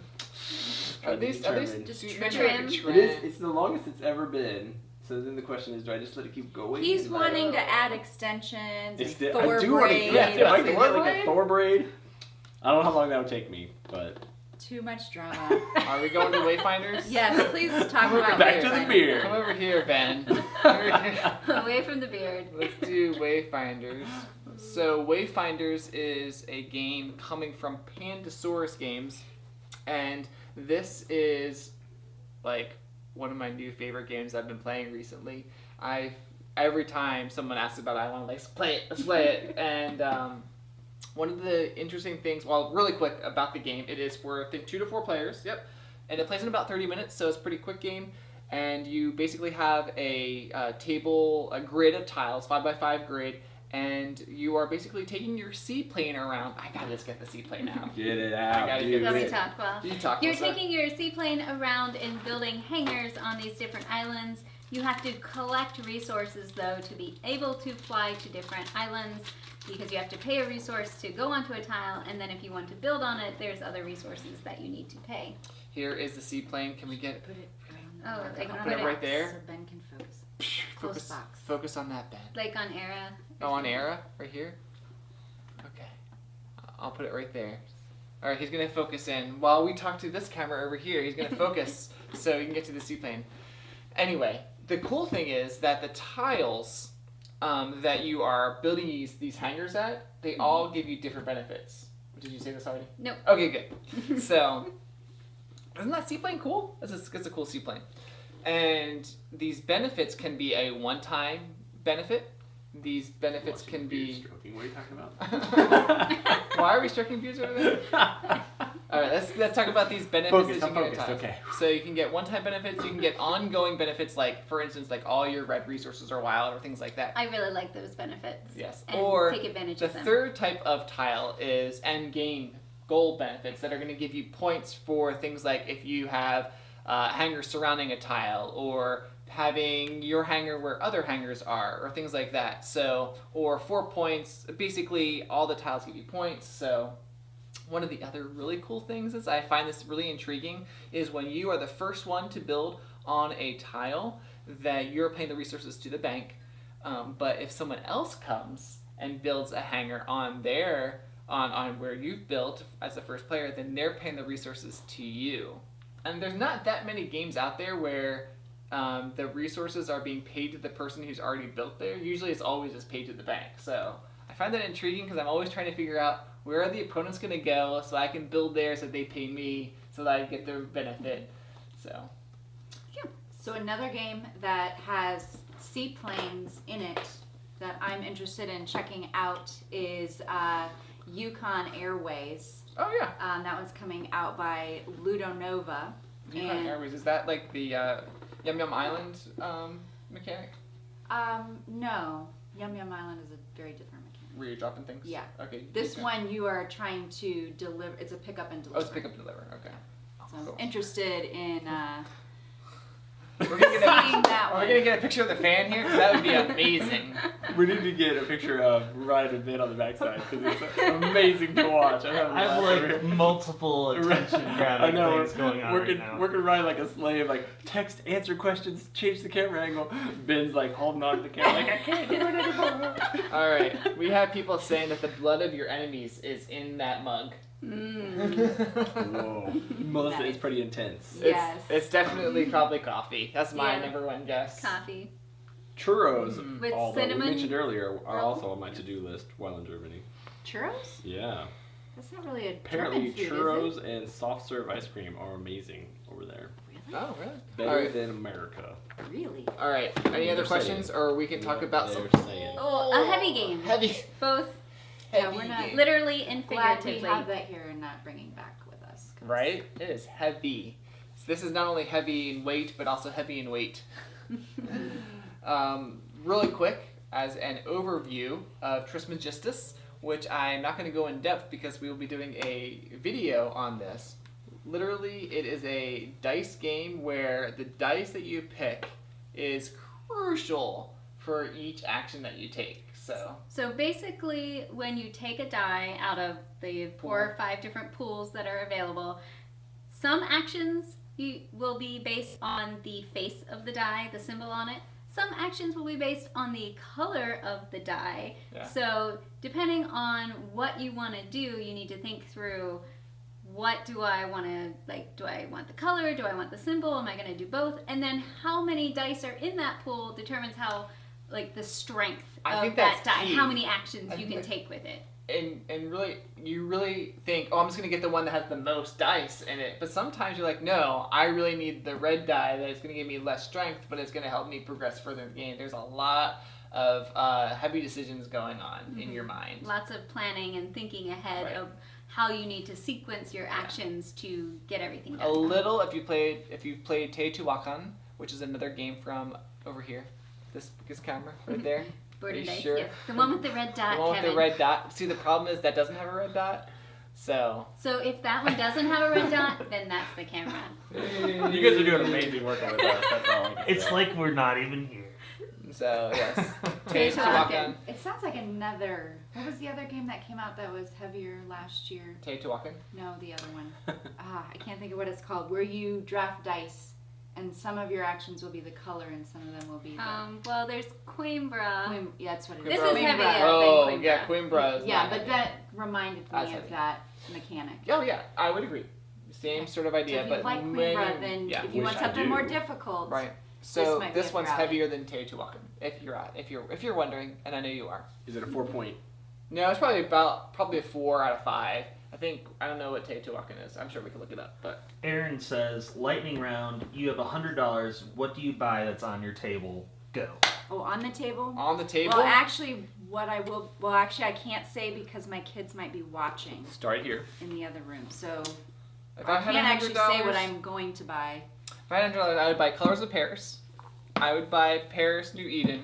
Are these
Determined.
Just
do you
trim
mention like a
it.
trend?
It's the longest it's ever been. So then the question is, do I just let it keep going?
He's
And I-
wanting to add extensions,
It's
and
I
Thor
do want to.
braid.
Yeah, if I could
Thor
get like
braid?
a Thor braid. I don't know how long that would take me, but
Too much drama.
Are we going to Wayfinders?
Yes, please talk about
Back to the
Wayfinders.
beer.
Come over here, Ben. Over here.
Away from the beard.
Let's do Wayfinders. So Wayfinders is a game coming from Pandasaurus Games, and this is like one of my new favorite games I've been playing recently. Every time someone asks about it, I want to let's play it. And one of the interesting things, well, really quick about the game, it is for I think 2 to 4 players. Yep, and it plays in about 30 minutes, so it's a pretty quick game. And you basically have a grid of tiles, 5x5 grid, and you are basically taking your seaplane around. I gotta just get the seaplane out.
Get it
I
out,
gotta
dude.
get
Let me
it.
talk. Well,
You talk.
you're
Melissa.
taking your seaplane around and building hangars on these different islands. You have to collect resources, though, to be able to fly to different islands, because you have to pay a resource to go onto a tile, and then if you want to build on it, there's other resources that you need to pay.
Here is the seaplane. Can we get
Put it
Oh, like
put it right there?
so Ben can focus. Close box.
Focus on that, Ben.
Like on Era.
Oh, on Era? Right here? Okay. I'll put it right there. Alright, he's going to focus in. While we talk to this camera over here, he's going to focus so you can get to the seaplane. Anyway, the cool thing is that the tiles that you are building these hangars at, they all give you different benefits. Did you say this already?
Nope.
Okay, good. So, isn't that seaplane cool? It's a cool seaplane. And these benefits can be a one-time benefit. These benefits can be...
Stroking. What are you talking about?
Why are we stroking views over there? Alright, let's talk about these benefits that you can get.
Okay.
So you can get one-time benefits, you can get ongoing benefits, like, for instance, like all your red resources are wild or things like that.
I really like those benefits.
Yes.
And
Or
take advantage
the
of them.
third type of tile is end game goal benefits that are going to give you points for things like if you have hangars surrounding a tile, or having your hangar where other hangars are, or things like that. So, or 4 points. Basically, all the tiles give you points. So, one of the other really cool things is I find this really intriguing is when you are the first one to build on a tile, that you're paying the resources to the bank. But if someone else comes and builds a hangar on their on where you've built as the first player, then they're paying the resources to you. And there's not that many games out there where the resources are being paid to the person who's already built there. Usually it's always just paid to the bank. So I find that intriguing because I'm always trying to figure out where are the opponents going to go so I can build there so they pay me so that I get their benefit.
So another game that has seaplanes in it that I'm interested in checking out is Yukon Airways.
Oh yeah.
That one's coming out by Ludonova.
Yukon Airways, is that like the Yum Yum Island mechanic?
No. Yum Yum Island is a very different mechanic.
Where you're dropping things?
Yeah.
Okay.
This one you are trying to deliver. It's a pick up and deliver.
Oh, it's pick up and deliver. Okay.
So I'm
Cool.
interested in
We're gonna
seeing that
We're
one.
gonna get a picture of the fan here, 'cause that would be amazing.
We need to get a picture of Ryan and Ben on the backside because it's amazing to watch.
I have like multiple attention
I
grabbing
know,
things going on
working,
right now.
working Ryan like a slave, like text, answer questions, change the camera angle. Ben's like holding on to the camera, like I can't do it anymore.
All right, we have people saying that the blood of your enemies is in that mug.
Whoa, Melissa,
Nice.
it's pretty intense.
Yes.
It's definitely probably coffee. That's my
Yes.
number one guess.
Coffee.
Churros,
With
although
cinnamon
we mentioned earlier, are
roll?
also on my to-do list while in Germany.
Churros?
Yeah,
That's not really a
apparently
German food,
churros
is it?
and soft serve ice cream are amazing over there.
Really?
Oh, really?
Better
All right.
than America.
Really?
All right. Any other
They're
questions,
saying.
or we can talk about
They're
some
saying.
Oh, a heavy game.
heavy,
Both
Yeah,
heavy
we're not
game.
literally and
Glad we
figuratively.
have that here and not bringing back with us. 'Cause
Right? It is heavy. So this is not only heavy in weight, but also heavy in weight. Really quick, as an overview of Trismegistus, which I'm not going to go in depth because we will be doing a video on this. Literally, it is a dice game where the dice that you pick is crucial for each action that you take.
So basically, when you take a die out of the 4 or 5 different pools that are available, some actions will be based on the face of the die, the symbol on it. Some actions will be based on the color of the die.
Yeah.
So depending on what you want to do, you need to think through, what do I want to, like, do I want the color? Do I want the symbol? Am I going to do both? And then how many dice are in that pool determines how, like, the strength
I
of
think
that
that's
die,
key.
how many actions
I
you
think
can take with it.
And really, you really think, oh, I'm just going to get the one that has the most dice in it. But sometimes you're like, no, I really need the red die that is going to give me less strength, but it's going to help me progress further in the game. There's a lot of heavy decisions going on in your mind.
Lots of planning and thinking ahead
Right.
of how you need to sequence your actions to get everything
A
done.
little, if you've played Teotihuacan, which is another game from over here, this camera right there.
Board
Are
and
you
dice,
sure?
yes. The one with the red dot,
The one with
Kevin.
the red dot. See, the problem is that doesn't have a red dot, So
if that one doesn't have a red dot, then that's the camera.
You guys are doing amazing work with us. That's all I can
It's
say.
like we're not even here.
So yes,
Teotihuacan. It sounds like another. What was the other game that came out that was heavier last year?
Teotihuacan.
No, the other one. I can't think of what it's called. Where you draft dice, and some of your actions will be the color, and some of them will be the.
Well, there's Coimbra.
Yeah, that's what it is.
This is heavy.
Oh,
than Coimbra.
yeah, Coimbra. Is
Yeah,
not
but
heavy.
that reminded me
That's
of
heavy.
that mechanic.
Oh yeah, I would agree. Same sort of idea,
So if
but
you like
when
Coimbra, then
yeah,
if you
Which
want
I
something
do.
more difficult,
right. So
might be
this
a
one's
rally.
heavier than Teotihuacan. If you're wondering, and I know you are.
Is it a 4-point?
No, it's probably a 4 out of 5. I don't know what Teotihuacan is. I'm sure we can look it up, but
Aaron says, lightning round, you have $100. What do you buy that's on your table? Go.
Oh, on the table?
on the table.
Well, actually, I can't say because my kids might be watching
Start here.
in the other room. So
if
I
had
can't actually say what
$100,
I'm going to buy.
If I had $100, I would buy Colors of Paris. I would buy Paris New Eden,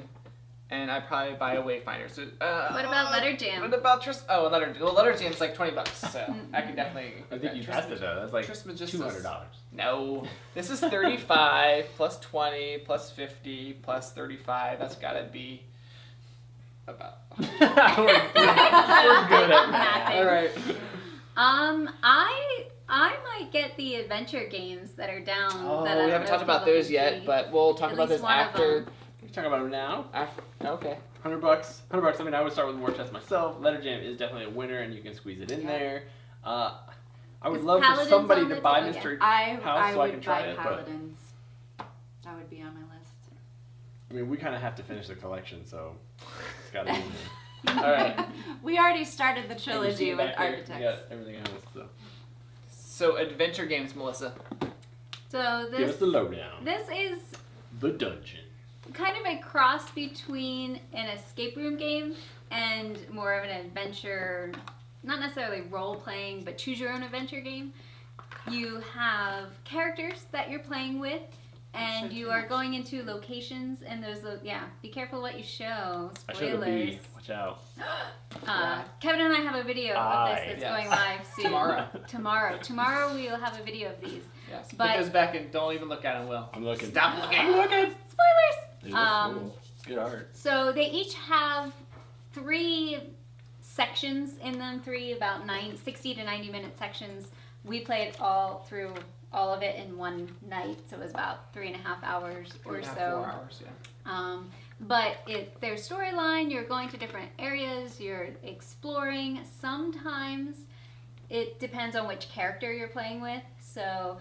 and I'd probably buy a Wayfinders. So,
What about Letter Jam?
What about Letter Jam's like $20, so I can definitely.
I think you passed it though. That's like
Trismegistus.
$200.
No, this is 35 plus 20 plus 50 plus 35. That's gotta be about.
We're good at math.
All right.
I might get the adventure games that are down.
Oh,
that I
we
don't
haven't
know
talked
if
about
people
those
can
yet,
see.
but we'll talk
At
about
least
those
one of
after.
them.
Can we talk about them now?
Okay.
$100. $100. I mean, I would start with War Chest myself. Letter Jam is definitely a winner, and you can squeeze it in there. I would
Is
love for
Paladins
somebody
on
to
the
buy
table?
Mr.
I
House so I
would
can try
buy
it. But
Paladins. That would be on my list.
I mean, we kind of have to finish the collection, so it's got to be in there. All right.
We already started the
And you see
trilogy
it
with
back here.
Architects.
Yeah, everything else. So.
So adventure games, Melissa.
So
Give us
this
the lowdown.
this is
The dungeon.
kind of a cross between an escape room game and more of an adventure, not necessarily role playing, but choose your own adventure game. You have characters that you're playing with, and
Show
you
too
are
much.
going into locations, and there's be careful what you show.
I should have
Spoilers.
be. Watch out.
Kevin and I have a video of this that's
Yes.
going live soon.
Tomorrow.
Tomorrow we will have a video of these.
Yes.
But-
Put those back and don't even look at them, Will.
I'm looking.
Stop looking.
I'm looking.
Spoilers!
They look cool. Good art.
So they each have 3 sections in them, 3 about 60 to 90 minute sections. We played all through all of it in one night, so it was about 3.5 hours or
3.5,
so.
4 hours, yeah.
But their storyline, you're going to different areas, you're exploring. Sometimes it depends on which character you're playing with. So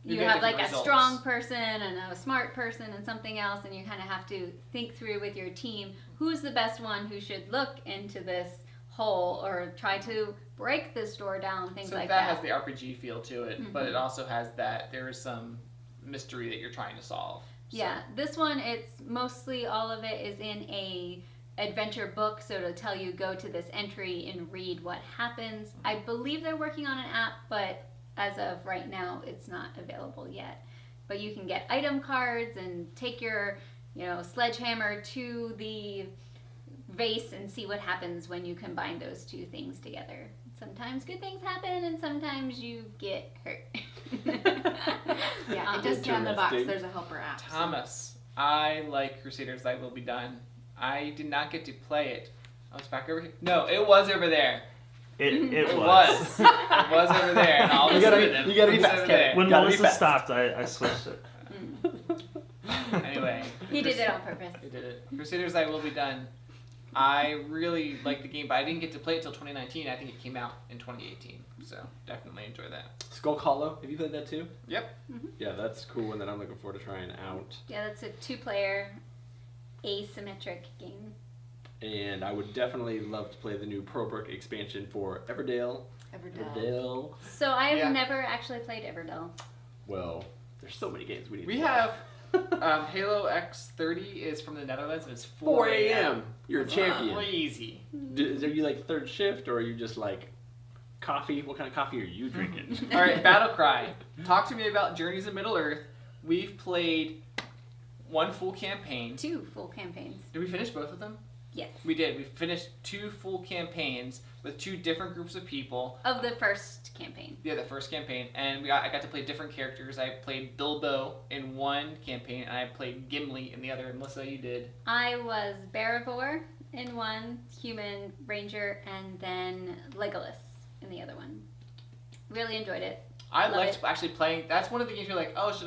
you
get
have like
different
a
results.
strong person and a smart person and something else, and you kind of have to think through with your team who's the best one who should look into this hole or try to break this door down, things
So
like
that
that.
has the RPG feel to it, but it also has that there is some mystery that you're trying to solve. So.
Yeah, this one, it's mostly all of it is in a adventure book, so it'll tell you go to this entry and read what happens. I believe they're working on an app, but as of right now, it's not available yet. But you can get item cards and take your, sledgehammer to the vase and see what happens when you combine those 2 things together. Sometimes good things happen, and sometimes you get hurt.
Yeah, it does say on the box
Interesting.
there's a helper app. so-
Thomas, I like Crusaders Thy Will Be Done. I did not get to play it. Oh, it's back over here? No, it was over there.
It was.
was. It was over there. And all of a
You gotta be-
sudden,
you gotta be
it's
fast,
over
Kevin.
there.
When
Gotta be
Melissa
fast.
stopped, I switched it.
Anyway.
He did it on purpose.
He did it. Crusaders Thy Will Be Done. I really like the game, but I didn't get to play it till 2019. I think it came out in 2018. So definitely enjoy that.
Skull Hollow. Have you played that too?
Yep.
Yeah, that's cool, and then I'm looking forward to trying out.
Yeah, that's a 2-player asymmetric game.
And I would definitely love to play the new Probrook expansion for Everdale. Everdale.
So I have
Yeah.
never actually played Everdell.
Well, there's so many games we need.
We
to play.
have Halo X30 is from the Netherlands and it's
4 a.m. You're a
That's
champion.
Crazy.
Are you like third shift, or are you just like coffee? What kind of coffee are you drinking?
All right, Battlecry. Talk to me about Journeys of Middle-earth. We've played 1 full campaign.
2 full campaigns.
Did we finish both of them?
Yes.
We did. We finished 2 full campaigns with 2 different groups of people.
Of the first campaign.
Yeah, the first campaign. And I got to play different characters. I played Bilbo in one campaign, and I played Gimli in the other. Melissa, you did.
I was Barivor in one, Human Ranger, and then Legolas in the other one. Really enjoyed it.
I
Love
liked
it.
actually playing. That's one of the games you're like, oh,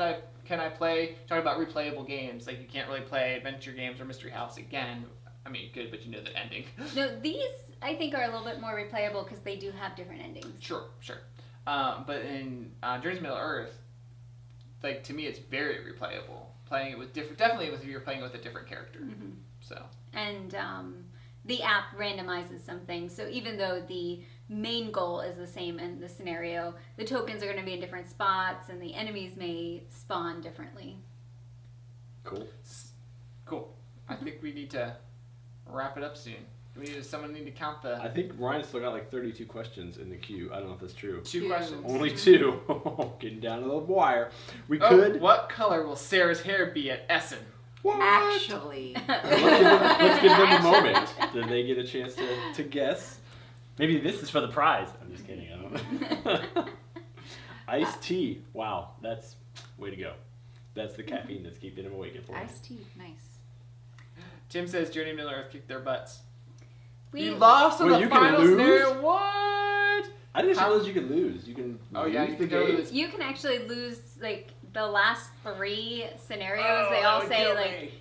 can I play? Talking about replayable games. Like, you can't really play adventure games or Mystery House again. I mean, you could, but you know the ending.
No, these I think are a little bit more replayable because they do have different endings.
Sure. But in Journeys to Middle Earth, like, to me, it's very replayable. Playing it with definitely if you're playing with a different character.
Mm-hmm.
So.
And the app randomizes some things. So even though the main goal is the same in the scenario, the tokens are going to be in different spots, and the enemies may spawn differently.
Cool. I think we need to wrap it up soon. Someone need to count the
I think Ryan still got like 32 questions in the queue. I don't know if that's true.
2 questions.
Only 2. Getting down to the wire. We could.
What color will Sarah's hair be at Essen?
What?
Actually.
Let's give them a moment. Did they get a chance to guess? Maybe this is for the prize. I'm just kidding. I don't know. Iced tea. Wow, that's way to go. That's the caffeine that's keeping him awake at 4.
Iced tea, nice.
Tim says Journey to Middle Earth kicked their butts.
We
You lost in
Wait,
the
you can
final
lose?
scenario. What?
I didn't realize you could lose. You can.
Oh, yeah,
lose
you
the
can go to
game.
the-
You can actually lose like the last 3 scenarios.
Oh,
they
that
all
would
say
kill
like
me.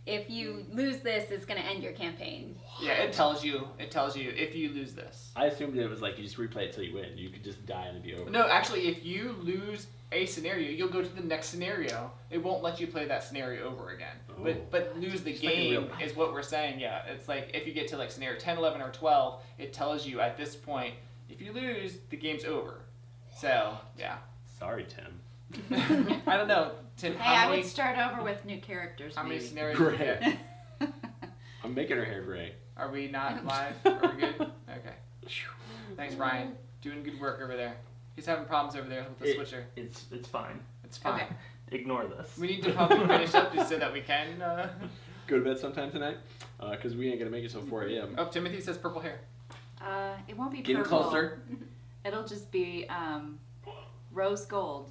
if you lose this, it's going to end your campaign.
Yeah, it tells you if you lose this.
I assumed it was like you just replay it till you win. You could just die and it'd be over.
No, actually, if you lose a scenario, you'll go to the next scenario. It won't let you play that scenario over again.
Oh.
But lose the
Just like in real
game
life.
is what we're saying. Yeah, it's like if you get to like scenario 10, 11, or 12, it tells you at this point, if you lose, the game's over. So, yeah.
Sorry, Tim.
I don't know. Tim,
Hey,
how
I
many,
would start over with new characters.
how many
maybe.
scenarios
Great.
do you get?
I'm making her hair gray.
Are we not live? Are we good? Okay. Thanks, Ryan. Doing good work over there. He's having problems over there with the switcher.
It's fine.
It's fine.
Okay.
Ignore this.
We need to probably finish up just so that we can.
Go to bed sometime tonight, because we ain't gonna make it till 4 a.m.
Oh, Timothy says purple hair.
It won't be
Getting
purple.
closer,
It'll just be rose gold.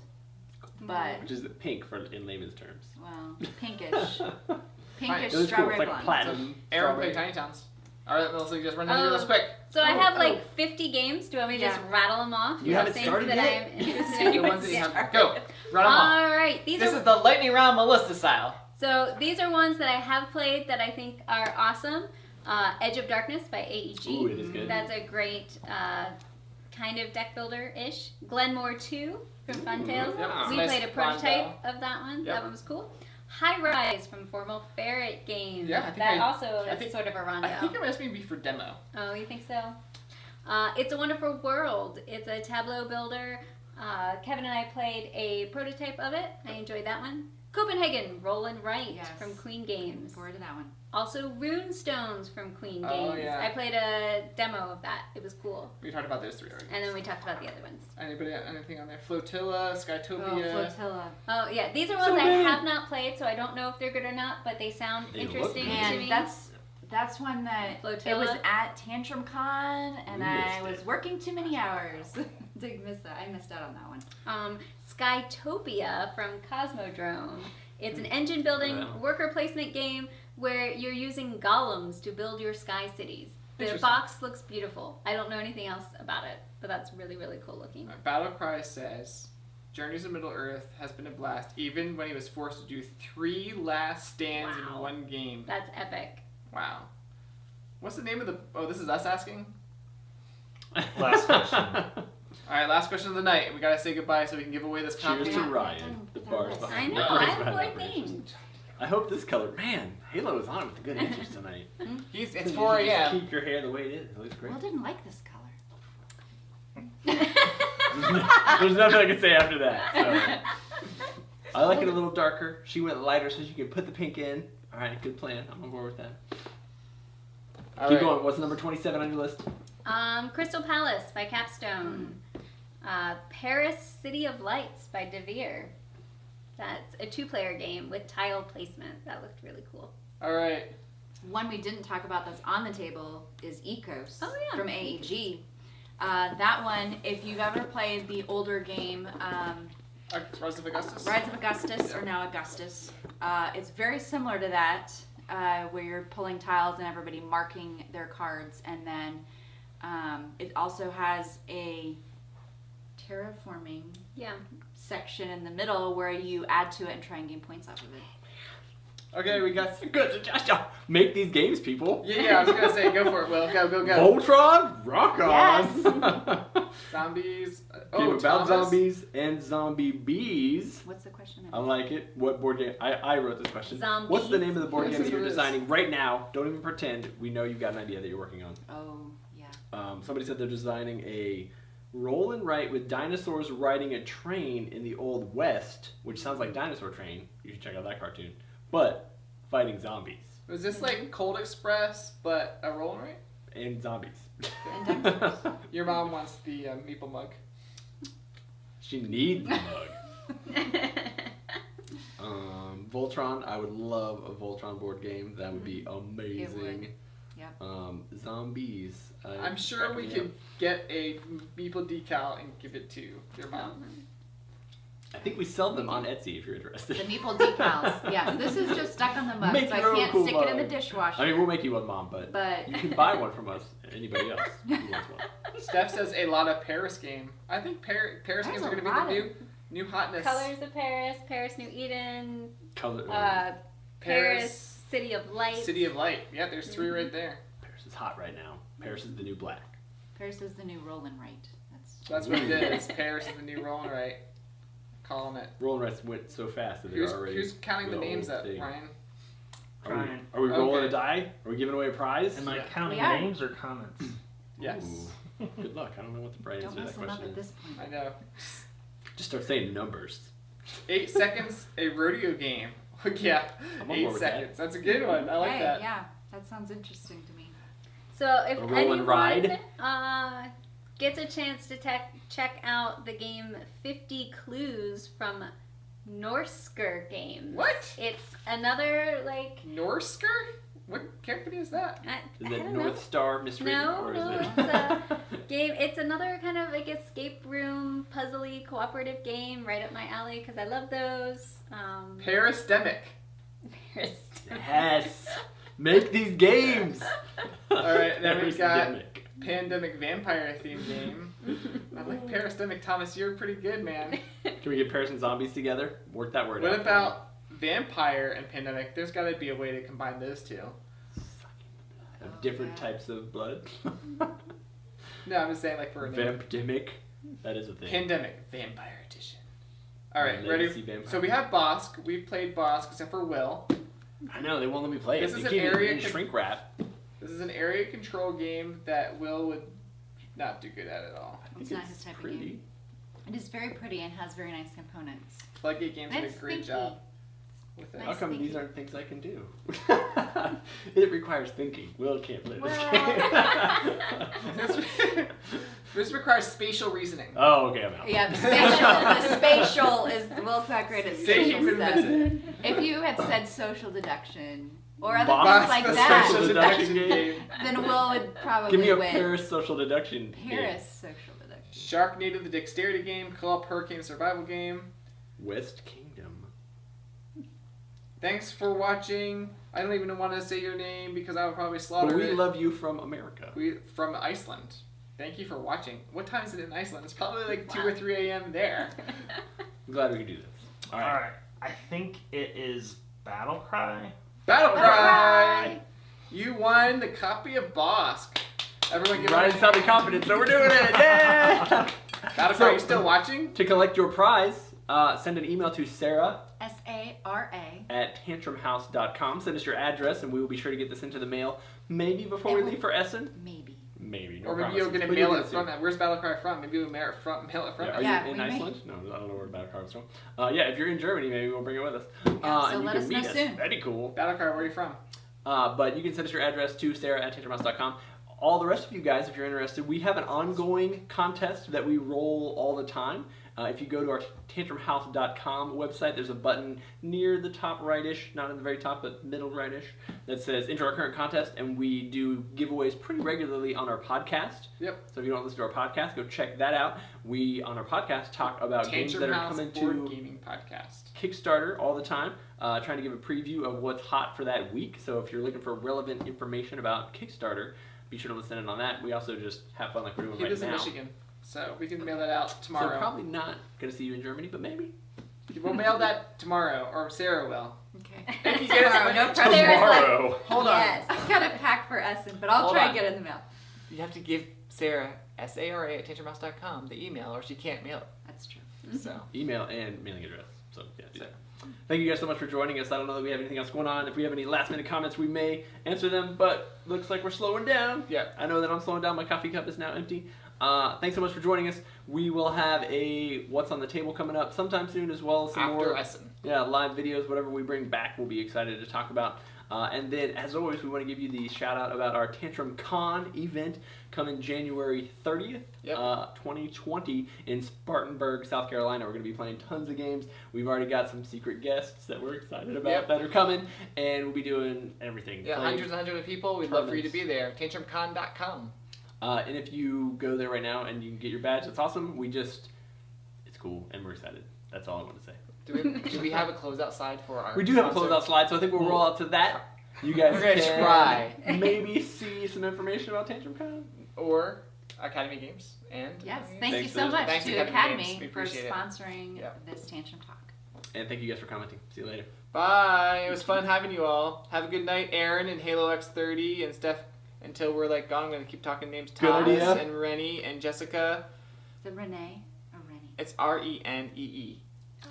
But,
which is pink for in layman's terms.
well, pinkish.
Fine.
Pinkish
It was cool.
strawberry
It's like
blonde.
platinum.
Aaron
strawberry.
played Tiny Towns. Alright, Melissa, just run down here real quick.
So I
Oh,
have
oh.
like 50 games. Do you want me to just rattle them off?
You
The
haven't
things
started
that
yet?
I'm interested
The
in.
ones that you have. Go. Run them off.
All right, these
This
are
is the lightning round Melissa style.
so these are ones that I have played that I think are awesome. Edge of Darkness by AEG.
Ooh, it is good.
That's a great kind of deck builder ish. Glenmore 2 from Fun Tales.
Yep, it's
We
nice
played a
rondo.
prototype of that one.
Yep.
That one was cool. High Rise from Formal Ferret Games.
Yeah, I think
that
I-
also
I
is
think-
sort of a rondo.
I think it must be for demo.
Oh, you think so? It's a Wonderful World. It's a tableau builder. Kevin and I played a prototype of it. I enjoyed that one. Copenhagen, Roll and Write
Yes.
from Queen
Looking
Games.
forward to that one.
Also, Runestones from Queen
Oh,
Games.
yeah.
I played a demo of that. It was cool.
We talked about those 3 already.
And then we talked about the other ones.
Anybody anything on there? Flotilla,
Oh,
Skytopia.
flotilla.
Oh, yeah. These are ones I have not played, so I don't know if they're good or not, but they sound
They look
interesting
good.
to
And
me.
that's one that
Flotilla?
it was at Tantrum Con, and
We
I
missed
was
it.
working too many hours to miss that. I missed out on that one.
Skytopia from Cosmodrome. It's an engine building
Wow.
worker placement game where you're using golems to build your sky cities. The
Interesting.
box looks beautiful. I don't know anything else about it, but that's really, really cool looking.
Battlecry says, Journeys to Middle Earth has been a blast, even when he was forced to do 3 last stands in
Wow.
one game.
That's epic.
Wow. What's the name of the... Oh, this is us asking?
Last question.
Alright, last question of the night. We gotta say goodbye so we can give away this copy.
Cheers to Ryan. The bars
I
behind.
know,
the
I
bars
have
behind
4
the bridges.
things.
I hope this color. Man, Halo is on with the good answers tonight.
It's
You
4
should just
a.m.
Keep your hair the way it is. It looks great.
Will didn't like this color.
There's nothing I can say after that. So. I like it a little darker. She went lighter so she could put the pink in. All right, good plan. I'm on board with that.
All
Keep
right.
going. What's number 27 on your list?
Crystal Palace by Capstone. Paris City of Lights by DeVere. That's a 2-player game with tile placement. That looked really cool.
Alright.
One we didn't talk about that's on the table is Ecos from AEG. That one, if you've ever played the older game,
Rise of Augustus?
Rise of Augustus, or now Augustus, it's very similar to that, where you're pulling tiles and everybody marking their cards, and then it also has a terraforming section in the middle where you add to it and try and gain points off of it.
Okay, we got some
Good suggestion. Make these games, people.
Yeah, I was gonna say, go for it, Will. Go.
Voltron, rock on.
Yes.
Zombies.
Game about
Thomas.
zombies and zombie bees.
What's the question?
I like it. What board game? I wrote this question.
Zombies.
What's the name of the board
Yes,
game that
that's
you're
what it is.
designing right now? Don't even pretend. We know you've got an idea that you're working on.
Oh, yeah.
Somebody said they're designing a roll and write with dinosaurs riding a train in the Old West, which sounds like Dinosaur Train. You should check out that cartoon. But fighting zombies
Was this like Cold Express, but a roll and write?
and zombies.
And dinosaurs.
Your mom wants the meeple mug.
She needs the mug. Voltron, I would love a Voltron board game. That would be amazing.
Yep.
Zombies.
I'm sure we could get a meeple decal and give it to your mom.
I think we sell them on Etsy if you're
The
interested.
meeple decals. Yeah, this is just stuck on the mug,
Make
so I
your own
can't
cool
stick it in the
mug.
dishwasher.
I mean, we'll make you one, Mom, but
But
you can buy one from us. Anybody else who wants one.
Steph says a lot of Paris game. I think Paris
There's
games are
a
going to
lot
be
of-
the new hotness.
Colors of Paris, Paris New Eden,
Color.
Paris City of Light.
City of Light. Yeah, there's three right there.
Paris is hot right now. Paris is the new black.
Paris is the new Roland Wright.
That's what it is. Paris is the new roll and write. Calling it.
Roll and Rice went so fast that they're already.
Who's counting the
the
names
old
up,
thing.
Ryan?
Trying.
Are we rolling
Okay.
a die? Are we giving away a prize?
Am I
Yeah.
counting
We are.
names or comments?
Yes.
Ooh. Good luck. I don't know what the right
Don't
answer to
mess
that
them up
question
at
is.
this point.
I know.
Just start saying numbers.
8 seconds, a rodeo game. Yeah,
I'm on
8
board with that.
seconds. That's a good one. I like
Hey,
that.
Yeah, that sounds interesting to me.
So if
A roll and ride.
anyone gets a chance to check out the game 50 Clues from Norsker Games.
What?
It's another like
Norsker? What company is that?
Is
I
it
don't
North
know.
Star Mystery?
No,
or
no,
is it?
it's a game. It's another kind of like escape room, puzzly, cooperative game, right up my alley because I love those.
Paris-demic.
Yes. Make these games.
All right, then we've got
Epidemic.
Pandemic vampire theme game. I like Paris-demic. Thomas, you're pretty good, man.
Can we get Paris and zombies together? Work that word out.
What about vampire and pandemic? There's got to be a way to combine those two.
Of different
yeah.
types of blood.
No, I'm just saying like for a name.
Vampdemic. That is a thing.
Pandemic vampire edition. All right,
Legacy
ready?
vampire.
So we have Bosk. We've played Bosk except for Will.
I know, they won't let me play
This
it.
is
They
an
keep it
area
in
con-
shrink wrap.
This is an area control game that Will would not do good at all.
I
It's
think
not his type of
pretty.
game. It is very pretty and has very nice components.
Floodgate Games did a
It's
great
thinky.
job with it.
Nice
How come these
thinking.
aren't things I can do? It requires thinking. Will can't play this
Well-
game.
This requires spatial reasoning.
Oh, okay, I'm out.
Yeah, the spatial is Will's not great at
Say
spatial
human
stuff.
method.
If you had said social deduction or other
Box
things like
the
that,
social deduction game.
then Will would probably
Give me a
win.
Paris social deduction.
Paris social deduction.
Sharknado, the dexterity game. Co-op hurricane survival game.
Game. West Kingdom.
Thanks for watching. I don't even want to say your name because I would probably slaughter
But we
it.
love you from America.
We from Iceland. Thank you for watching. What time is it in Iceland? It's probably like 2
Wow.
or 3 a.m. there.
I'm glad we could do this. All right.
Alright. I think it is Battle Cry.
Battle
Bye.
Cry! You won the copy of Bosk. Everyone give
Ryan
him
sounded confident, so we're doing it. Yeah!
Battle Cry, you still watching?
To collect your prize, send an email to Sarah
SARA.
at tantrumhouse.com. Send us your address, and we will be sure to get this into the mail. Maybe before we leave for Essen.
Maybe.
Maybe. No
Or maybe
promises,
you're going to
but
mail
you'll
it
get
from that. Where's Battle Cry from? Maybe we'll mail it from
Yeah, are
Yeah,
you in
we may.
Iceland? No, I don't know where Battle Cry was from. Yeah, if you're in Germany, maybe we'll bring it with us.
Yeah, so
and you
let
can
us
meet
know
us.
soon.
That'd be cool.
Battle Cry, where are you from?
But you can send us your address to Sarah at tantrumhouse.com. All the rest of you guys, if you're interested, we have an ongoing contest that we roll all the time. If you go to our tantrumhouse.com website, there's a button near the top right-ish, not in the very top, but middle right-ish, that says enter our current contest, and we do giveaways pretty regularly on our podcast.
Yep.
So if you don't listen to our podcast, go check that out. We, on our podcast, talk about games that are coming to
gaming podcast.
Kickstarter all the time, trying to give a preview of what's hot for that week. So if you're looking for relevant information about Kickstarter, be sure to listen in on that. We also just have fun like we're doing
He
right
lives
now.
in Michigan, so we can mail that out tomorrow.
So probably not going to see you in Germany, but maybe.
We'll mail that tomorrow, or Sarah will.
Okay.
If you get us
Tomorrow, no
money-
pressure.
Tomorrow.
Hold on.
Yes, I've got a pack for Essen, but I'll
Hold
try
on.
and get it in the mail.
You have to give Sarah, SARA@tantrumhouse.com, the email, or she can't mail it.
That's true.
So.
Email and mailing address. So yeah, do that. Thank you guys so much for joining us. I don't know that we have anything else going on. If we have any last minute comments, we may answer them, but looks like we're slowing down.
Yeah.
I know that I'm slowing down. My coffee cup is now empty. Thanks so much for joining us. We will have a What's on the Table coming up sometime soon, as well as some
After
more
Essen.
live videos, whatever we bring back, we'll be excited to talk about. And then, as always, we want to give you the shout out about our Tantrum Con event coming January 30th, 2020 in Spartanburg, South Carolina. We're going to be playing tons of games. We've already got some secret guests that we're excited about that are coming, and we'll be doing everything.
Yeah,
Playing
hundreds and hundreds of people. We'd love for you to
tournaments.
be there. TantrumCon.com.
And if you go there right now and you can get your badge, that's awesome. It's cool, and we're excited. That's all I want to say.
Do we have a closeout slide for our
We do have a
sponsor?
closeout slide, so I think we'll roll out to that. You guys
We're gonna
can
try.
maybe see some information about Tantrum Con.
Or Academy Games. And
Yes, thank you
Thanks
so
for-
much
thanks
to
to Academy
Academy
Games. We
for
appreciate it.
sponsoring
Yeah.
this Tantrum Talk.
And thank you guys for commenting. See you later.
Bye. It was fun having you all. Have a good night, Aaron and Halo X30 and Steph. Until we're like gone, I'm gonna keep talking names.
Good
Thomas
idea.
and Rennie and Jessica.
Is it Renee or Rennie?
It's Renee.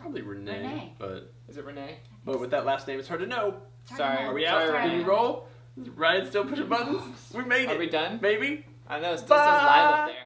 Probably Renee,
Renee.
but
Is it Renee?
with that last name, it's hard to know.
Sorry.
Are we out?
Sorry,
Did we roll? Is Ryan still pushing buttons? We made it.
Are we done?
Maybe.
I know, it still says live up there.